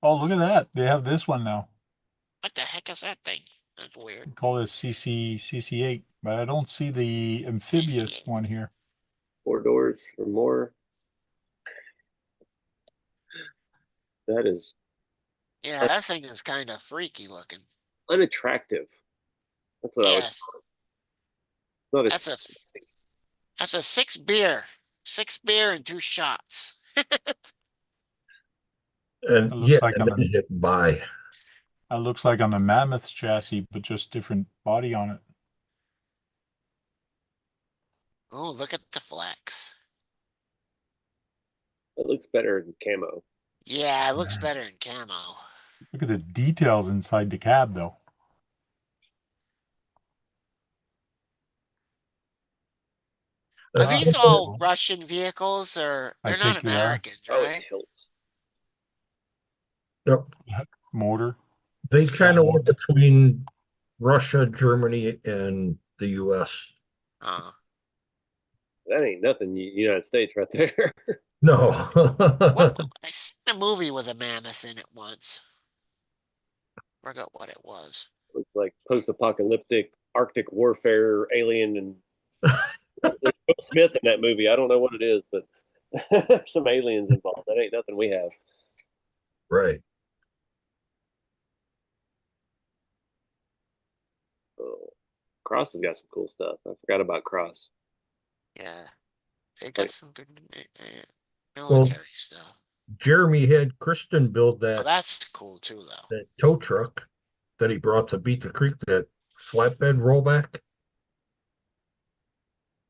Oh, look at that. They have this one now. What the heck is that thing? That's weird. They call this CC8, but I don't see the amphibious CC8. one here. 4 doors or more. That is Yeah, that thing is kind of freaky looking. unattractive. That's what I would Yes, call it. Not as That's a- sexy. that's a 6 beer. 6 beer and 2 shots. And It yeah, looks like and on then the hit buy. That looks like on the Mammoth chassis, but just different body on it. Oh, look at the flex. It looks better in camo. Yeah, it looks better in camo. Look at the details inside the cab, though. Are Uh, these all Russian vehicles or I they're not think they are. Americans, Oh, it right? tilts. Yep. Motor. They Strong kind of motor. went between Russia, Germany, and the US. Oh. That ain't nothing, United States right there. No. What I seen a movie with a mammoth in it once. Forgot what it was. Looks like post-apocalyptic Arctic warfare alien, and there's Will Smith in that movie. I don't know what it is, but there's some aliens involved. That ain't nothing we have. Right. Oh, Cross has got some cool stuff. I forgot about Cross. Yeah, they got Like- some good Well, military stuff. Jeremy had Kristen build Oh, that, that's cool too, though. that tow truck that he brought to Beat the Creek, that flatbed rollback.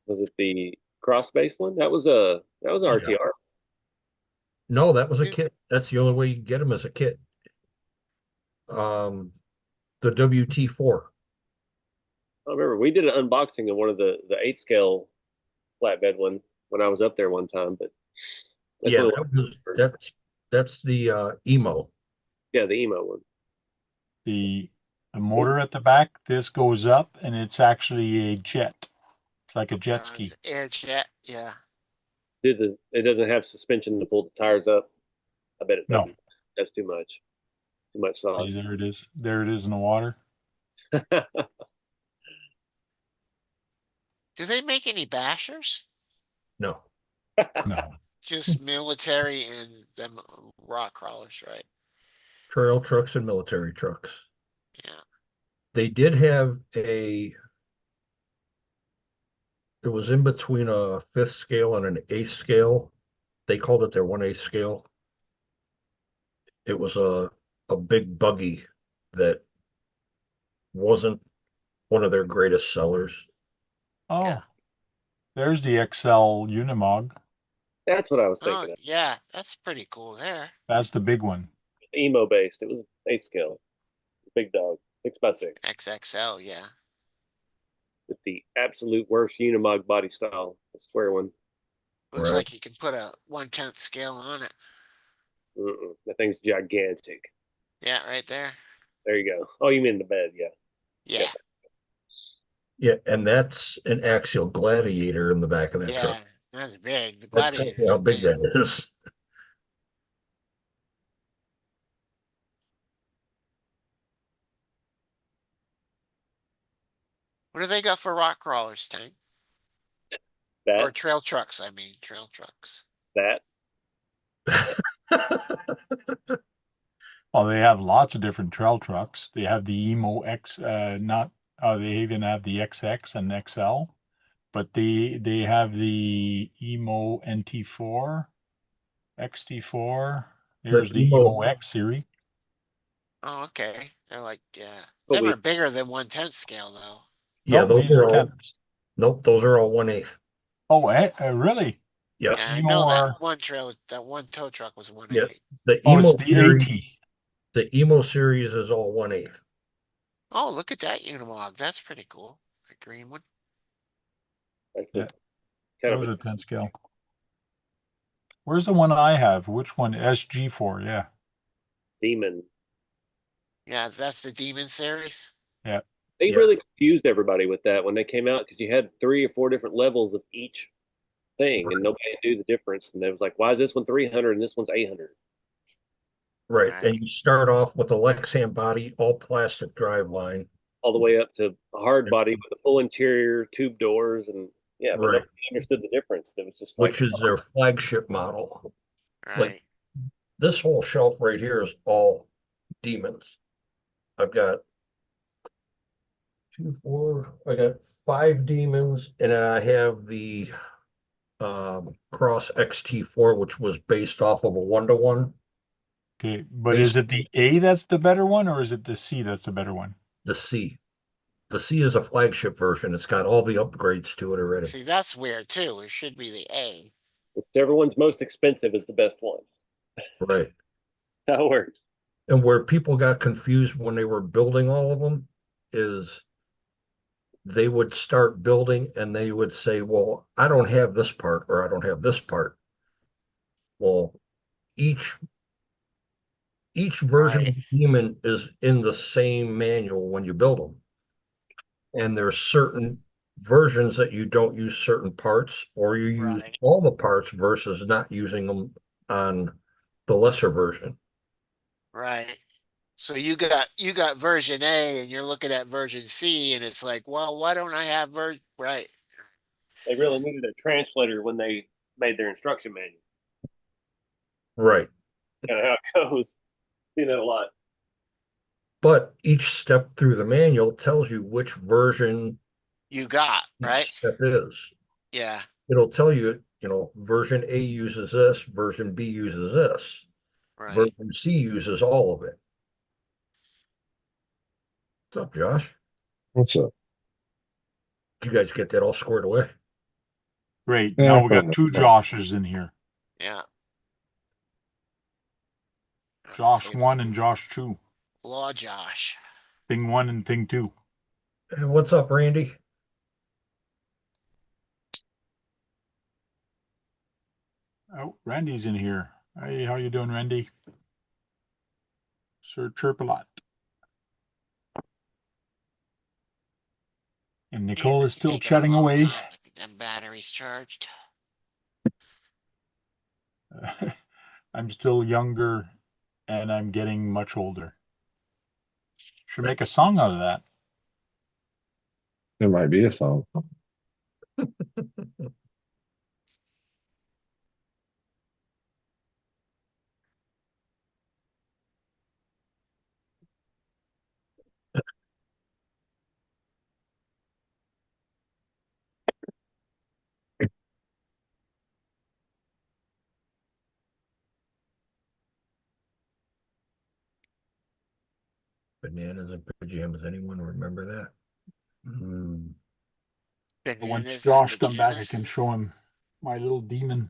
Was it the cross-based one? That was an RTR. No, that was a You- kit. That's the only way you can get them as a kit. The WT4. I remember we did an unboxing of one of the 8 scale flatbed one when I was up there one time, but that's Yeah, the that's the emo. yeah, the emo one. The motor at the back, this goes up and it's actually a jet. It's like a jet ski. Air jet, yeah. It doesn't have suspension to pull the tires up? I bet it No. doesn't. That's too much. Too much sauce. See, there it is. There it is in the water. Do they make any bashers? No. No. Just military and them rock crawlers, right? Trail trucks and military trucks. Yeah. They did have it was in between a 5th scale and an 8th scale. They called it their 1/8 scale. It was a big buggy that wasn't one of their greatest sellers. Oh, Yeah. there's the XL Unimog. That's what I was Oh, thinking of. yeah, that's pretty cool there. That's the big one. Emo based. It was 8 scale. Big dog. 6x6. XXL, yeah. With the absolute worst Unimog body style. The square one. Looks Right. like you can put a 1/10 scale on it. That thing's gigantic. Yeah, right there. There you go. Oh, you mean the bed? Yeah. Yeah, Yeah, and that's an axial gladiator in the back of that yeah, truck. that's big. The That tells you gladiator. how big that is. What do they got for rock crawlers, Tank? Or That trail trucks, I mean, trail trucks. that Well, they have lots of different trail trucks. They have the Emo X, they even have the XX and XL, but they have the Emo NT4, XT4. There's the Emo X series. Oh, okay. They're like, yeah. But Them we- are bigger than 1/10 scale, though. Yeah, Nope, those these are are all, tenths. nope, those are all 1/8. Oh, really? Yeah. Yeah, I Emo know are- that one trail, that one tow truck was 1/8. Yeah. The Oh, emo it's the series, AT. the emo series is all 1/8. Oh, look at that Unimog. That's pretty cool. The green one. that's Yeah. kind Those of are 10 scale. Where's the one I have? Which one? SG4, yeah. demon. Yeah, that's the Demon series. They Yeah. really confused everybody with that when they came out because you had 3 or 4 different levels of each thing, and nobody knew the difference. And they was like, "Why is this one 300 and this one's 800?" Right. Right. And you start off with a Lexan body, all plastic driveline. All the way up to a hard body with a full interior, tube doors, and yeah, but Right. nobody understood the difference. It was just like, Which is their flagship model. Right. This whole shelf right here is all demons. I've got 5 demons, and then I have the Cross XT4, which was based off of a 1-to-1. Okay, but is it the A that's the better one, or is it the C that's the better one? The C. The C is a flagship version. It's got all the upgrades to it already. See, that's weird too. It should be the A. whichever one's most expensive is the best one. Right. That works. And where people got confused when they were building all of them is they would start building and they would say, well, I don't have this part or I don't have this part. Well, each version of the demon is in the same manual when you build them. And there's certain versions that you don't use certain parts, or you use Right. all the parts versus not using them on the lesser version. Right. So you got version A and you're looking at version C and it's like, well, why don't I have right? They really needed a translator when they made their instruction manual. Right. Kind of how it goes. Seen it a lot. But each step through the manual tells you which version You got, right? each step is. Yeah. It'll tell you, version A uses this, version B uses this, Right. version C uses all of it. What's up, Josh? What's up? Did you guys get that all squared away? Great. Yeah, Now we for the got most two part. Joshes in here. Yeah. Josh 1 and Josh 2. Law Josh. Thing 1 and thing 2. And what's up, Randy? Oh, Randy's in here. Hey, how you doing, Randy? Sir Chirp-a-lot. And Nicole Damn, is it's still taking a chatting long away. time to get them batteries charged. I'm still younger and I'm getting much older. Should make a song out of that. There might be a song. Bananas and pajamas. Anyone remember that? But once Bananas and Josh come back, I pajamas. can show him my little demon.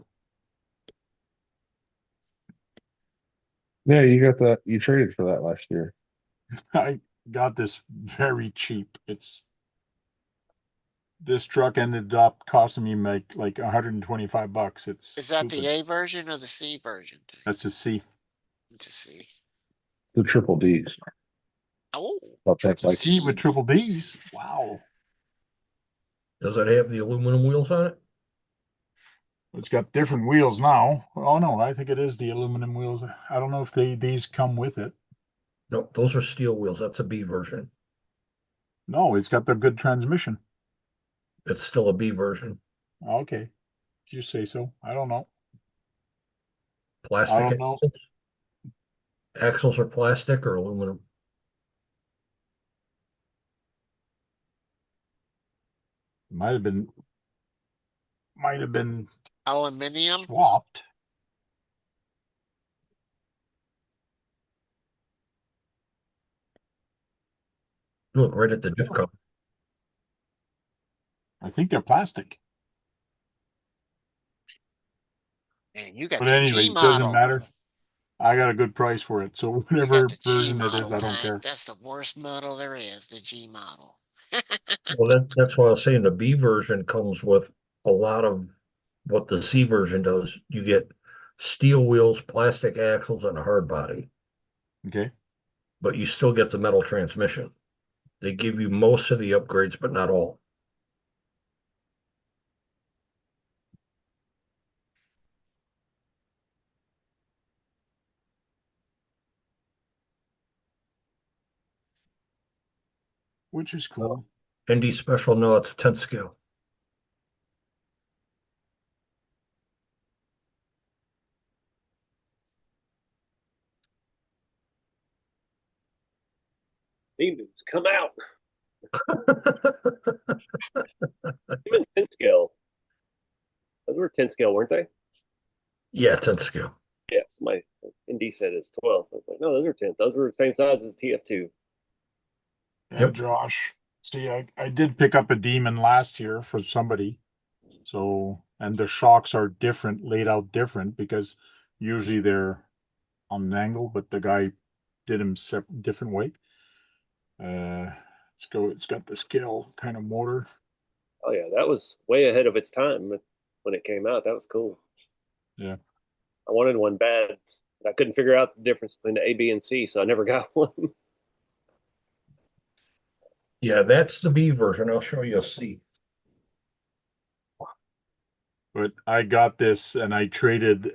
Yeah, you got that. You traded for that last year. I got this very cheap. This truck ended up costing me like $125. It's Is that stupid. the A version or the C version? That's a C. To see. The triple D's. Oh, Thought that's It's a like C with triple D's. Wow. Does it have the aluminum wheels on it? It's got different wheels now. Oh no, I think it is the aluminum wheels. I don't know if these come with it. No, those are steel wheels. That's a B version. No, it's got the good transmission. It's still a B version. Okay. If you say so. I don't know. Plastic I don't know. axles. Axles are plastic or aluminum. Might have been aluminium. swapped. Look right at the diff cover. I think they're plastic. And you got But the anyways, G it doesn't model. matter. I got a good price for it. So You whatever got the G version it model, is, I don't Hank. care. That's the worst model there is, the G model. Well, that's why I was saying the B version comes with a lot of what the C version does. You get steel wheels, plastic axles, and a hard body, Okay. but you still get the metal transmission. They give you most of the upgrades, but not all. Which is cool. ND Special, no, it's a 10th scale. Demons, come out. Even 10 scale. Those were 10 scale, weren't they? Yeah, 10th scale. Yes, my ND said it's 12. I was like, no, those are 10. Those were the same size as the TF2. And Yep. Josh, see, I did pick up a Demon last year for somebody. So, and the shocks are different, laid out different because usually they're on an angle, but the guy did them different way. It's got the scale kind of motor. Oh, yeah, that was way ahead of its time when it came out. That was cool. Yeah. I wanted one bad. I couldn't figure out the difference between the A, B, and C, so I never got one. Yeah, that's the B version. I'll show you a C. But I got this and I traded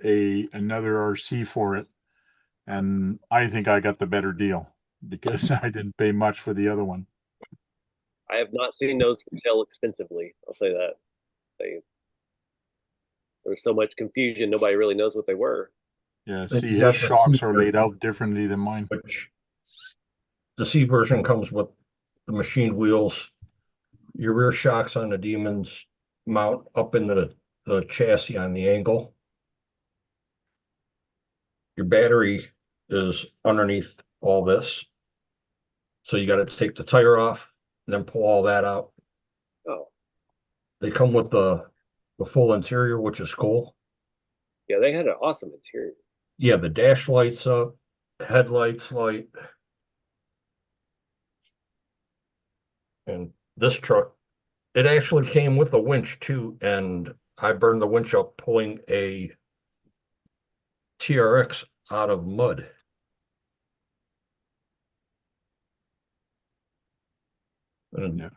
another RC for it. And I think I got the better deal. because I didn't pay much for the other one. I have not seen those for sale expensively. I'll say that. They, there was so much confusion. Nobody really knows what they were. Yeah, Then see, you his got the shocks are C laid out differently than mine. which the C version comes with the machine wheels. Your rear shocks on the Demons mount up into the chassis on the angle. Your battery is underneath all this. So you got to take the tire off and then pull all that out. Oh, They come with the full interior, which is cool. yeah, they had an awesome interior. Yeah, the dash lights up, headlights light. And this truck, it actually came with a winch too, and I burned the winch up pulling a TRX out of mud. And Yeah.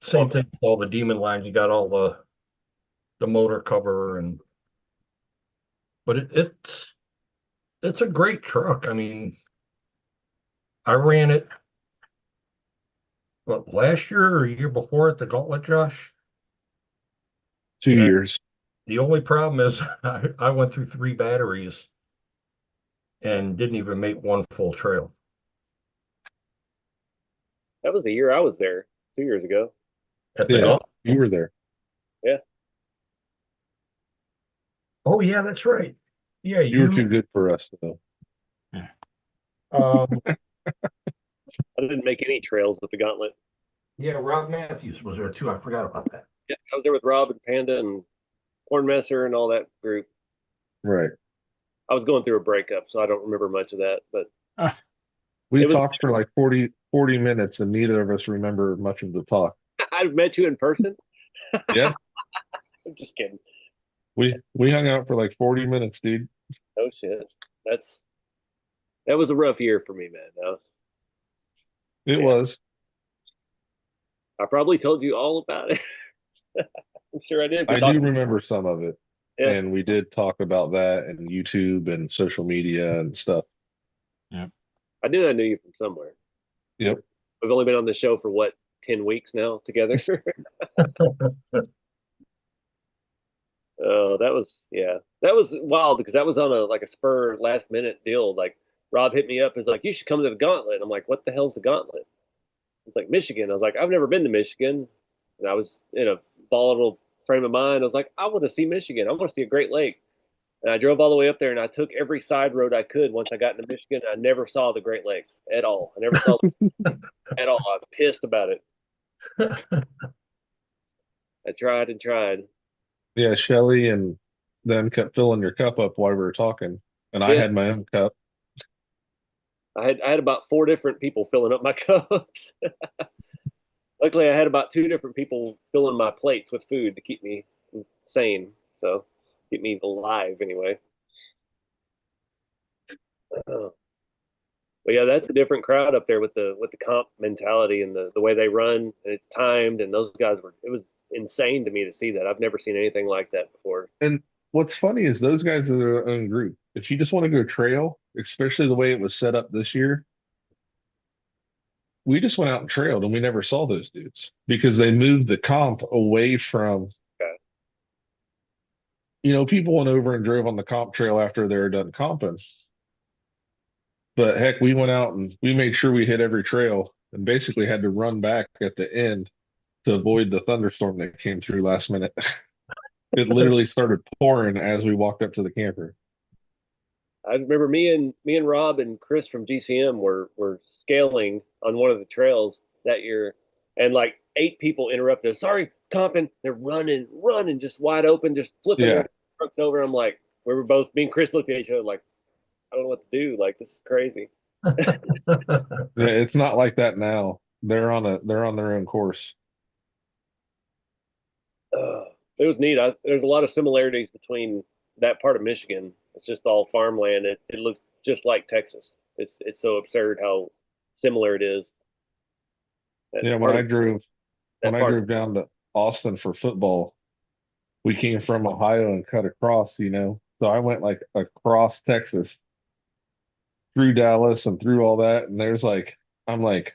same thing with all the Demon lines. You got all the motor cover but it's a great truck. I mean, I ran it last year or a year before at the Gauntlet, Josh. 2 years. The only problem is I went through 3 batteries and didn't even make one full trail. That was the year I was there 2 years ago. At the Yeah, Gauntlet. you were there. Oh yeah, that's right. Yeah, You were too good for us, though. um I didn't make any trails with the Gauntlet. yeah, Rob Matthews was there too. I forgot about that. Yeah, I was there with Rob and Panda and Hornmesser and all that group. Right. I was going through a breakup, so I don't remember much of that. But We It was- talked for like 40 minutes, and neither of us remember much of the talk. I've met you in person. Yeah, I'm just kidding. we hung out for like 40 minutes, dude. Oh shit, that was a rough year for me, man. It Yeah. was. I probably told you all about it. I'm sure I did. I do remember some of it. Yeah. And we did talk about that and YouTube and social media and stuff. I knew I knew you from somewhere. Yep. We've only been on the show for what, 10 weeks now together. Oh, that was wild because that was on a spur last minute deal. Like Rob hit me up, is like, you should come to the Gauntlet. I'm like, what the hell's the Gauntlet? It's like Michigan. I was like, I've never been to Michigan, and I was in a volatile frame of mind. I was like, I want to see Michigan. I want to see a Great Lake. And I drove all the way up there, and I took every side road I could. Once I got into Michigan, I never saw the Great Lakes at all. I never saw them at all. I was pissed about it. I tried and tried. Yeah, Shelly and them kept filling your cup up while we were talking. And I Yeah. had my own cup. I had about 4 different people filling up my cups. Luckily, I had about 2 different people filling my plates with food to keep me sane. So keep me alive anyway. But yeah, that's a different crowd up there with the comp mentality and the way they run, and it's timed, and those guys it was insane to me to see that. I've never seen anything like that before. And what's funny is those guys are their own group. If you just want to go trail, especially the way it was set up this year, we just went out and trailed and we never saw those dudes because they moved the comp away from, Okay. People went over and drove on the comp trail after they were done comping. But heck, we went out and we made sure we hit every trail and basically had to run back at the end to avoid the thunderstorm that came through last minute. It literally started pouring as we walked up to the camper. I remember me and Rob and Chris from GCM were scaling on one of the trails that year, and like 8 people interrupted us. Sorry, comping. They're running, just wide open, just flipping Yeah. their trucks over. I'm like, we were both, me and Chris looked at each other like, I don't know what to do. Like, this is crazy. Yeah, it's not like that now. They're on their own course. It was neat. There's a lot of similarities between that part of Michigan. It's just all farmland. It looks just like Texas. It's so absurd how similar it is. Yeah, when I drove down to Austin for football, we came from Ohio and cut across, So I went like across Texas. through Dallas and through all that. And I'm like,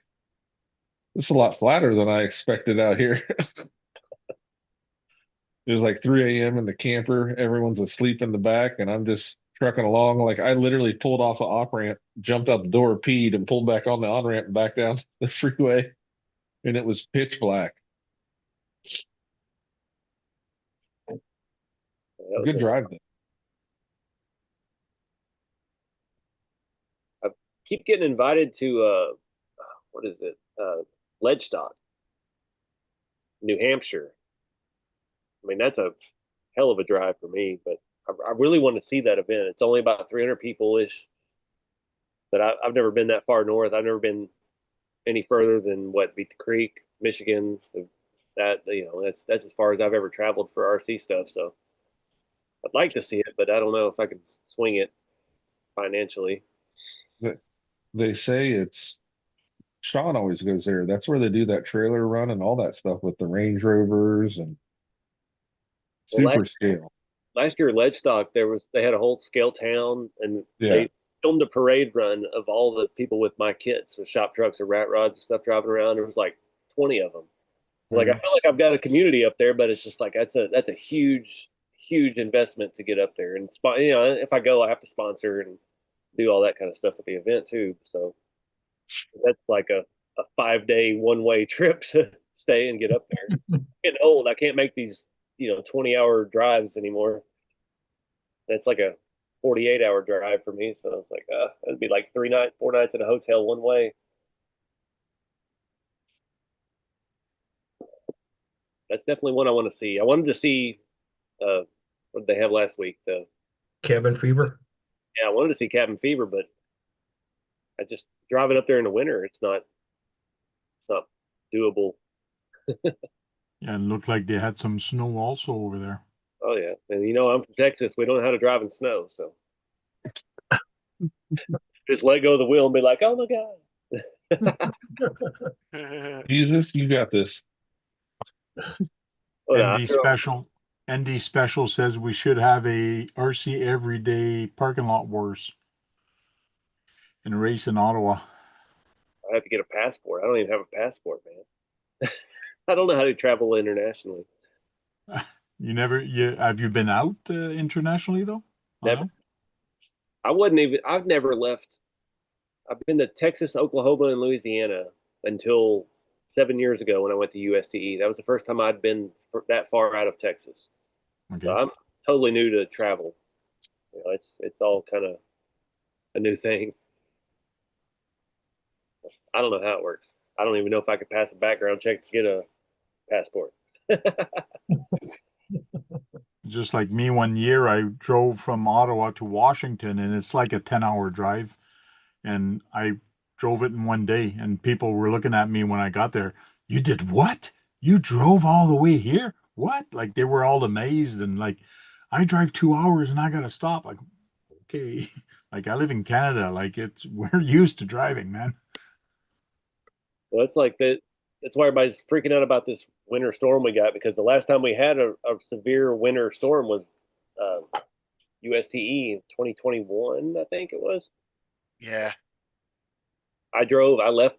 this is a lot flatter than I expected out here. It was like 3 a.m. in the camper. Everyone's asleep in the back, and I'm just trucking along. Like I literally pulled off an off ramp, jumped out the door, peed, and pulled back on the on ramp and back down the freeway. And it was pitch black. Good drive though. I keep getting invited to what is it? Ledgestock, New Hampshire. I mean, that's a hell of a drive for me, but I really want to see that event. It's only about 300 people ish, but I've never been that far north. I've never been any further than what Beat the Creek, Michigan. That that's as far as I've ever traveled for RC stuff. So I'd like to see it, but I don't know if I can swing it financially. They say it's Sean always goes there. That's where they do that trailer run and all that stuff with the Range Rovers and Well, super scale. last year Ledgestock they had a whole scale town, and Yeah. they filmed a parade run of all the people with my kits with shop trucks and rat rods and stuff driving around. There was like 20 of them. So like I feel like I've got a community up there, but it's just like that's a huge investment to get up there. And if I go, I have to sponsor and do all that kind of stuff at the event too. So that's like a 5-day one-way trip to stay and get up there. I'm getting old. I can't make these 20-hour drives anymore. That's like a 48-hour drive for me. So it's like it'd be like 4 nights in a hotel one way. That's definitely one I want to see. I wanted to see what did they have last week? Cabin fever. Yeah, I wanted to see Cabin Fever, but I just driving up there in the winter, it's not doable. Yeah, it looked like they had some snow also over there. Oh yeah, and I'm from Texas. We don't know how to drive in snow, so just let go of the wheel and be like, "Oh my god." Jesus, you got this. Oh, no, ND Special says we should have a RC everyday parking lot wars in a race in Ottawa. I have to get a passport. I don't even have a passport, man. I don't know how to travel internationally. Have you been out internationally though? Never. I've never left. I've been to Texas, Oklahoma, and Louisiana until 7 years ago when I went to USTE. That was the first time I'd been that far out of Texas. Okay. So I'm totally new to travel. It's all kind of a new thing. I don't know how it works. I don't even know if I could pass a background check to get a passport. Just like me, one year I drove from Ottawa to Washington, and it's like a 10-hour drive. And I drove it in one day, and people were looking at me when I got there. You did what? You drove all the way here? What? Like they were all amazed, and like I drive 2 hours and I gotta stop. Like, okay. Like I live in Canada. Like we're used to driving, man. Well, it's like that. That's why everybody's freaking out about this winter storm we got, because the last time we had a severe winter storm was USTE in 2021, I think it was. Yeah. I left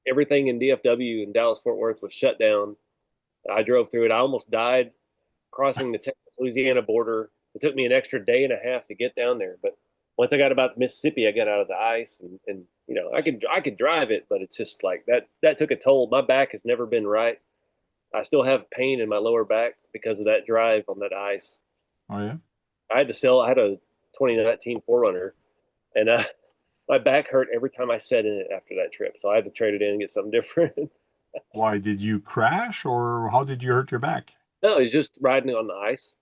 everything in DFW and Dallas Fort Worth was shut down. I drove through it. I almost died crossing the Texas Louisiana border. It took me an extra day and a half to get down there, but once I got about Mississippi, I got out of the ice, and I could drive it, but it's just like that took a toll. My back has never been right. I still have pain in my lower back because of that drive on that ice. Oh yeah. I had a 2019 4Runner, and my back hurt every time I sat in it after that trip. So I had to trade it in and get something different. Why did you crash, or how did you hurt your back? No, it's just riding on the ice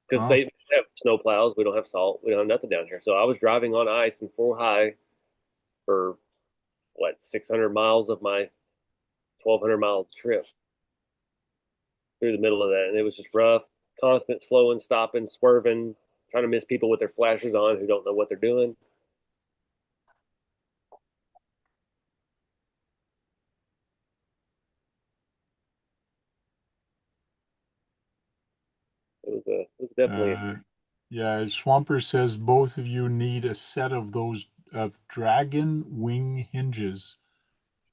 because Oh. they have snow plows. We don't have salt. We don't have nothing down here. So I was driving on ice in full high for 600 miles of my 1,200-mile trip through the middle of that, and it was just rough, constant slowing, stopping, swerving, trying to miss people with their flashers on who don't know what they're doing. It was definitely Yeah, Swamper says both of you need a set of those of dragon wing hinges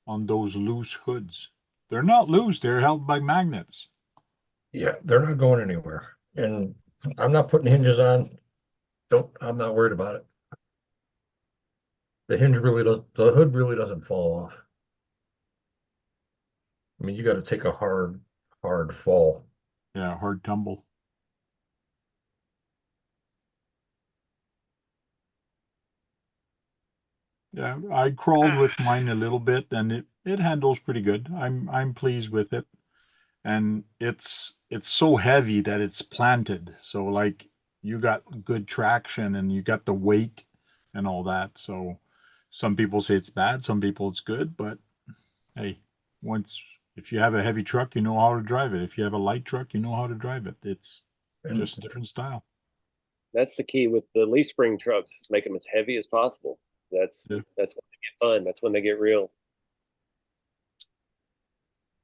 on those loose hoods. They're not loose, they're held by magnets. Yeah, they're not going anywhere. And I'm not putting hinges on. I'm not worried about it. The hood really doesn't fall off. I mean, you got to take a hard fall. Yeah, hard tumble. Yeah, I crawled with mine a little bit and it handles pretty good. I'm pleased with it. And it's so heavy that it's planted. So like you got good traction and you got the weight and all that. So some people say it's bad, some people it's good, but hey, once if you have a heavy truck, you know how to drive it. If you have a light truck, you know how to drive it. It's And just a different style. That's the key with the leaf spring trucks. Make them as heavy as possible. That's Yeah. that's when they get fun. That's when they get real.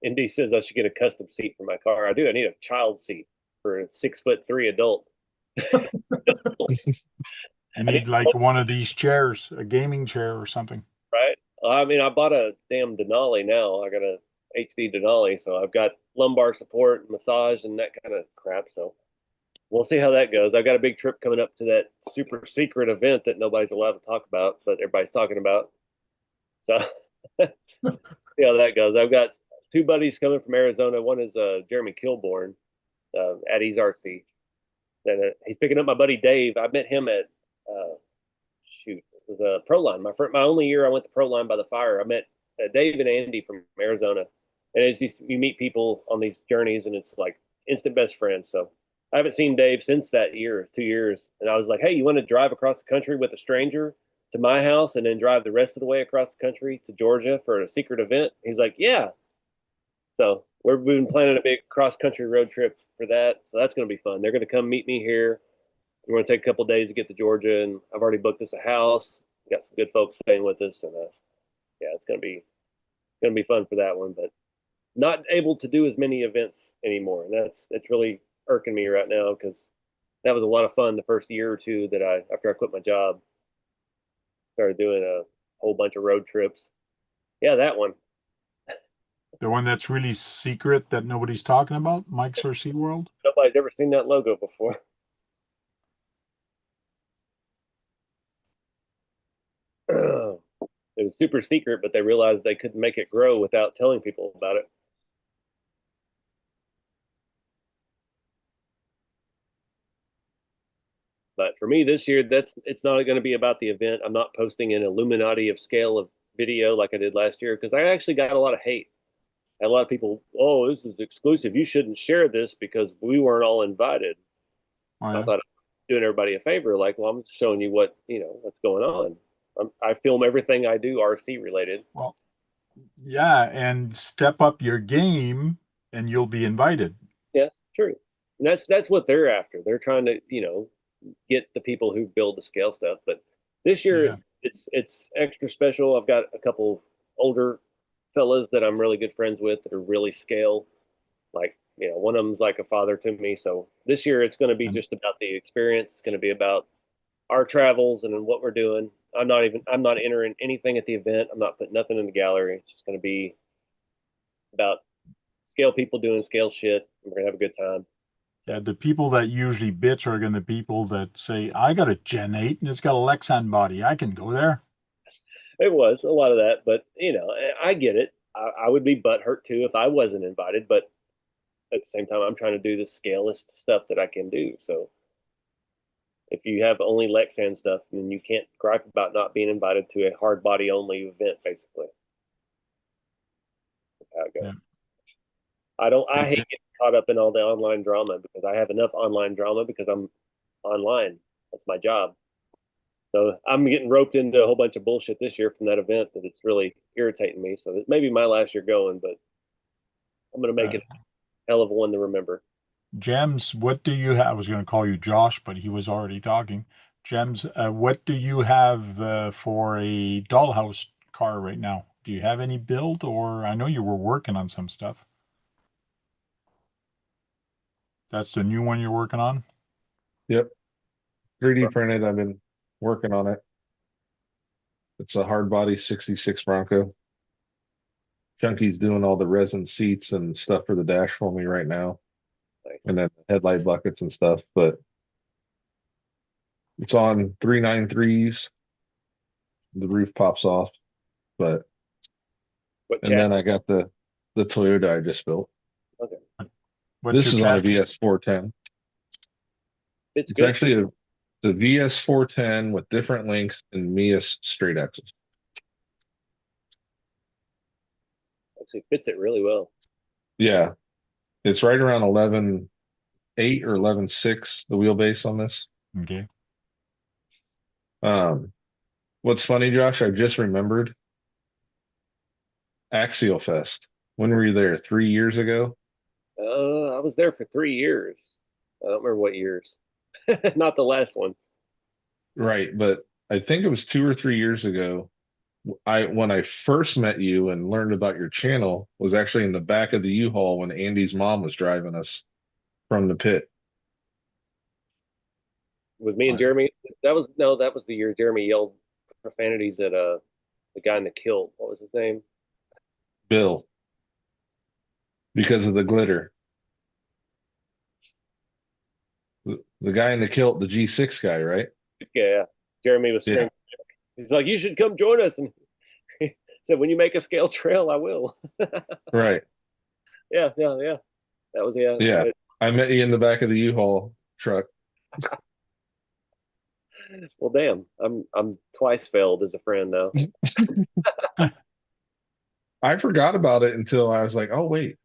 Indy says I should get a custom seat for my car. I do. I need a child seat for a 6'3" adult. You I need need like one of these chairs, a gaming chair or something. right. I mean, I bought a damn Denali now. I got a HD Denali, so I've got lumbar support, massage, and that kind of crap. So we'll see how that goes. I've got a big trip coming up to that super secret event that nobody's allowed to talk about, but everybody's talking about. So see how that goes. I've got two buddies coming from Arizona. One is Jeremy Kilborn at Ease RC. And he's picking up my buddy Dave. I met him at shoot, it was a pro line. My only year I went to pro line by the fire. I met Dave and Andy from Arizona, and it's just you meet people on these journeys, and it's like instant best friends. So I haven't seen Dave since that year, 2 years, and I was like, hey, you want to drive across the country with a stranger to my house, and then drive the rest of the way across the country to Georgia for a secret event? He's like, yeah. So we've been planning a big cross country road trip for that. So that's going to be fun. They're going to come meet me here. We're going to take a couple days to get to Georgia, and I've already booked us a house. We got some good folks staying with us, and yeah, it's going to be fun for that one. But not able to do as many events anymore, and that's really irking me right now because that was a lot of fun the first year or two that after I quit my job started doing a whole bunch of road trips. Yeah, that one. The one that's really secret that nobody's talking about, Mike's RC World. Nobody's ever seen that logo before. It was super secret, but they realized they couldn't make it grow without telling people about it. But for me this year, it's not going to be about the event. I'm not posting an Illuminati of scale of video like I did last year because I actually got a lot of hate. A lot of people, oh, this is exclusive. You shouldn't share this because we weren't all invited. Oh, I yeah. thought I was doing everybody a favor. Like, well, I'm showing you what's going on. I film everything I do RC related. Well, yeah, and step up your game and you'll be invited. Yeah, true. And that's what they're after. They're trying to, get the people who build the scale stuff. But this year Yeah. it's extra special. I've got a couple older fellas that I'm really good friends with that are really scale. Like, one of them's like a father to me. So this year it's going to be And just about the experience. It's going to be about our travels and what we're doing. I'm not entering anything at the event. I'm not putting nothing in the gallery. It's just going to be about scale people doing scale shit. We're going to have a good time. yeah, the people that usually bitch are going to be people that say, I got a Gen 8 and it's got a Lexan body. I can go there. It was a lot of that, but I get it. I would be butthurt too if I wasn't invited, but at the same time, I'm trying to do the scalest stuff that I can do. So if you have only Lexan stuff, then you can't gripe about not being invited to a hard body only event, basically. That's how it goes. Yeah. I hate getting caught up in all the online drama because I have enough online drama because I'm online. That's my job. So I'm getting roped into a whole bunch of bullshit this year from that event that it's really irritating me. So it may be my last year going, but I'm going to make it a hell of a one to remember. Gems, what do you have? I was going to call you Josh, but he was already talking. Gems, what do you have for a dollhouse car right now? Do you have any build, or I know you were working on some stuff? That's the new one you're working on? Yep. 3D printed. I've been working on it. It's a hard body 66 Bronco. Chunky's doing all the resin seats and stuff for the dash for me right now. Nice. And then headlight buckets and stuff, but it's on 393s. The roof pops off, but What and then chassis? I got the Toyota I just built. Okay. What's This your is on a chassis? VS 410. It's It's good. actually the VS 410 with different links and Mias straight axles. Actually fits it really well. Yeah, it's right around 11.8 or 11.6 the wheelbase on this. Okay. What's funny, Josh? I just remembered Axial Fest. When were you there? 3 years ago? I was there for 3 years. I don't remember what years. Not the last one. Right, but I think it was 2 or 3 years ago. When I first met you and learned about your channel was actually in the back of the U-Haul when Andy's mom was driving us from the pit. With me and Right. Jeremy. That was the year Jeremy yelled profanities at the guy in the kilt. What was his name? Bill, because of the glitter. The guy in the kilt, the G6 guy, right? Yeah. Jeremy was Yeah. screaming. He's like, "You should come join us." And he said, "When you make a scale trail, I will." Right. Yeah. That was Yeah. I met you in the back of the U-Haul truck. Well, damn. I'm twice failed as a friend now. I forgot about it until I was like, oh wait.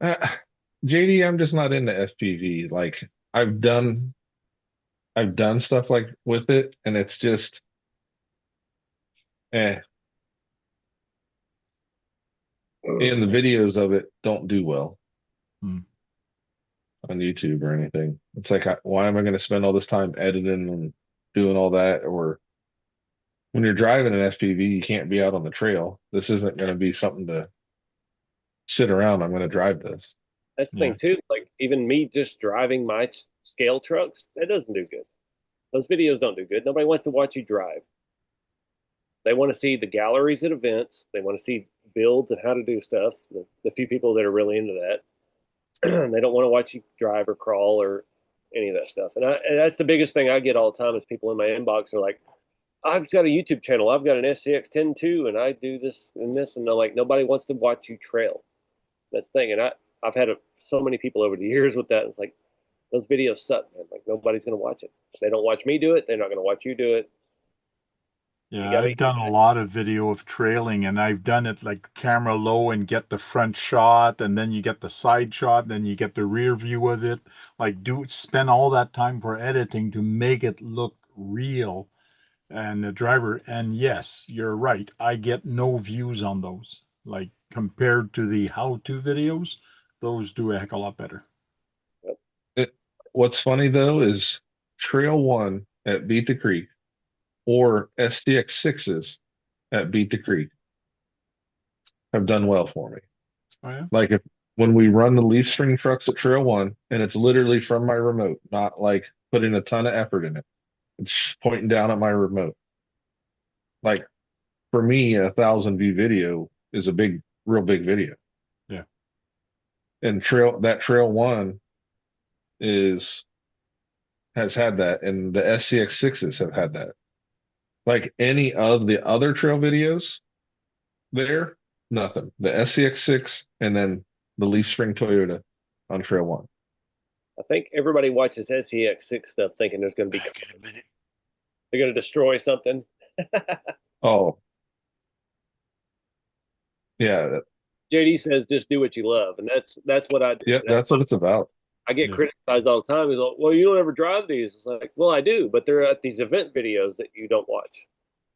JD, I'm just not into FPV. Like I've done stuff like with it and it's just and the videos of it don't do well Hmm. on YouTube or anything. It's like, why am I going to spend all this time editing and doing all that? Or when you're driving an FPV, you can't be out on the trail. This isn't going to be something to sit around. I'm going to drive this. That's the Yeah. thing too. Like even me just driving my scale trucks, that doesn't do good. Those videos don't do good. Nobody wants to watch you drive. They want to see the galleries at events. They want to see builds and how to do stuff. The few people that are really into that, they don't want to watch you drive or crawl or any of that stuff. And that's the biggest thing I get all the time is people in my inbox are like, "I've got a YouTube channel. I've got an SCX 10.2 and I do this and this." And they're like, nobody wants to watch you trail. That's the thing. And I've had so many people over the years with that. It's like, those videos suck, man. Like nobody's going to watch it. If they don't watch me do it, they're not going to watch you do it. Yeah, I've done a lot of video of trailing and I've done it like camera low and get the front shot and then you get the side shot, then you get the rear view of it. Like spend all that time for editing to make it look real. And the driver, and yes, you're right. I get no views on those. Like compared to the how-to videos, those do a heck of a lot better. What's funny though is Trail 1 at Beat the Creek or STX6s at Beat the Creek have done well for me. Oh yeah. Like when we run the leaf string trucks at Trail 1 and it's literally from my remote, not like putting a ton of effort in it. It's pointing down at my remote. Like for me, 1,000 view video is a real big video. Yeah. And Trail 1 has had that, and the SCX6s have had that. Like any of the other trail videos there, nothing. The SCX6 and then the Leaf Spring Toyota on Trail 1. I think everybody watches SCX6 stuff thinking there's going to be, Back in a minute. they're going to destroy something. Oh, yeah. JD says just do what you love, and that's what I do. Yeah, that's what it's about. I get Yeah. criticized all the time. He's like, "Well, you don't ever drive these." It's like, well, I do, but they're at these event videos that you don't watch.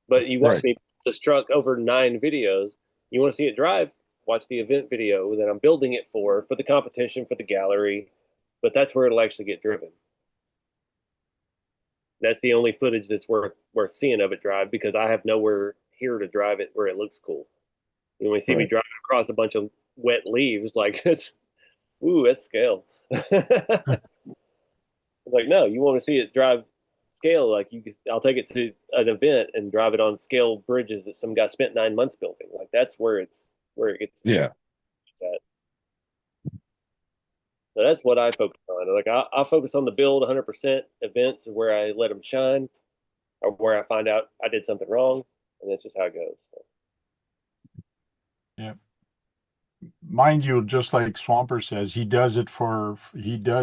But you watch Right. me build this truck over 9 videos. You want to see it drive? Watch the event video that I'm building it for the competition, for the gallery. But that's where it'll actually get driven. That's the only footage that's worth seeing of it drive because I have nowhere here to drive it where it looks cool. You only see me Right. driving across a bunch of wet leaves, like that's scale. Like, no, you want to see it drive scale. Like I'll take it to an event and drive it on scale bridges that some guy spent 9 months building. Like that's where it gets Yeah. at. So that's what I focus on. Like I focus on the build 100%. Events where I let them shine, or where I find out I did something wrong, and that's just how it goes. So. Yeah. Mind you, just like Swamper says, he does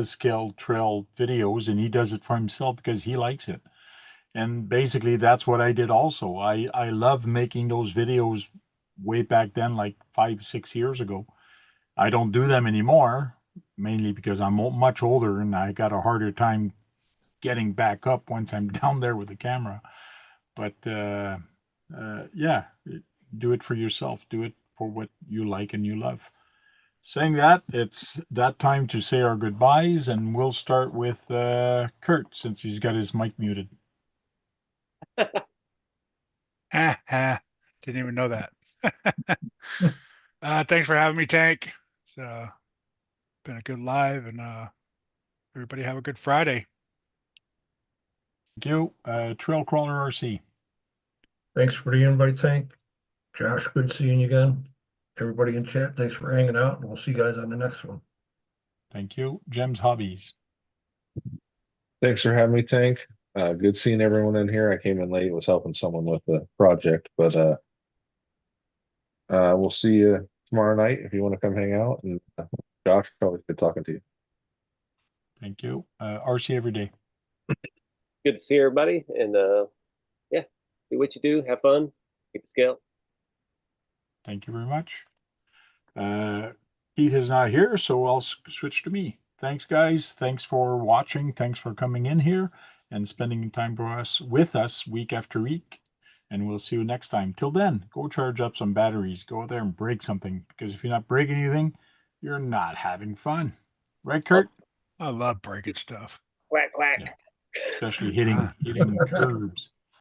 scale trail videos, and he does it for himself because he likes it. And basically that's what I did also. I love making those videos way back then, like 5, 6 years ago. I don't do them anymore, mainly because I'm much older and I got a harder time getting back up once I'm down there with the camera. But yeah, do it for yourself. Do it for what you like and you love. Saying that, it's that time to say our goodbyes, and we'll start with Kurt since he's got his mic muted. Didn't even know that. Thanks for having me, Tank. It's been a good live, and everybody have a good Friday. Thank you. Trail Crawler RC. Thanks for the invite, Tank. Josh, good seeing you again. Everybody in chat, thanks for hanging out, and we'll see you guys on the next one. Thank you. Jem's Hobbies. Thanks for having me, Tank. Good seeing everyone in here. I came in late, was helping someone with the project, but we'll see you tomorrow night if you want to come hang out. And Josh, always good talking to you. Thank you. RC every day. Good to see everybody, and yeah, do what you do, have fun, keep the scale. Thank you very much. Keith is not here, so I'll switch to me. Thanks, guys. Thanks for watching. Thanks for coming in here and spending time with us week after week. And we'll see you next time. Till then, go charge up some batteries. Go out there and break something, because if you're not breaking anything, you're not having fun. Right, Kurt? I love breaking stuff. Quack, quack. Yeah. Especially hitting curbs.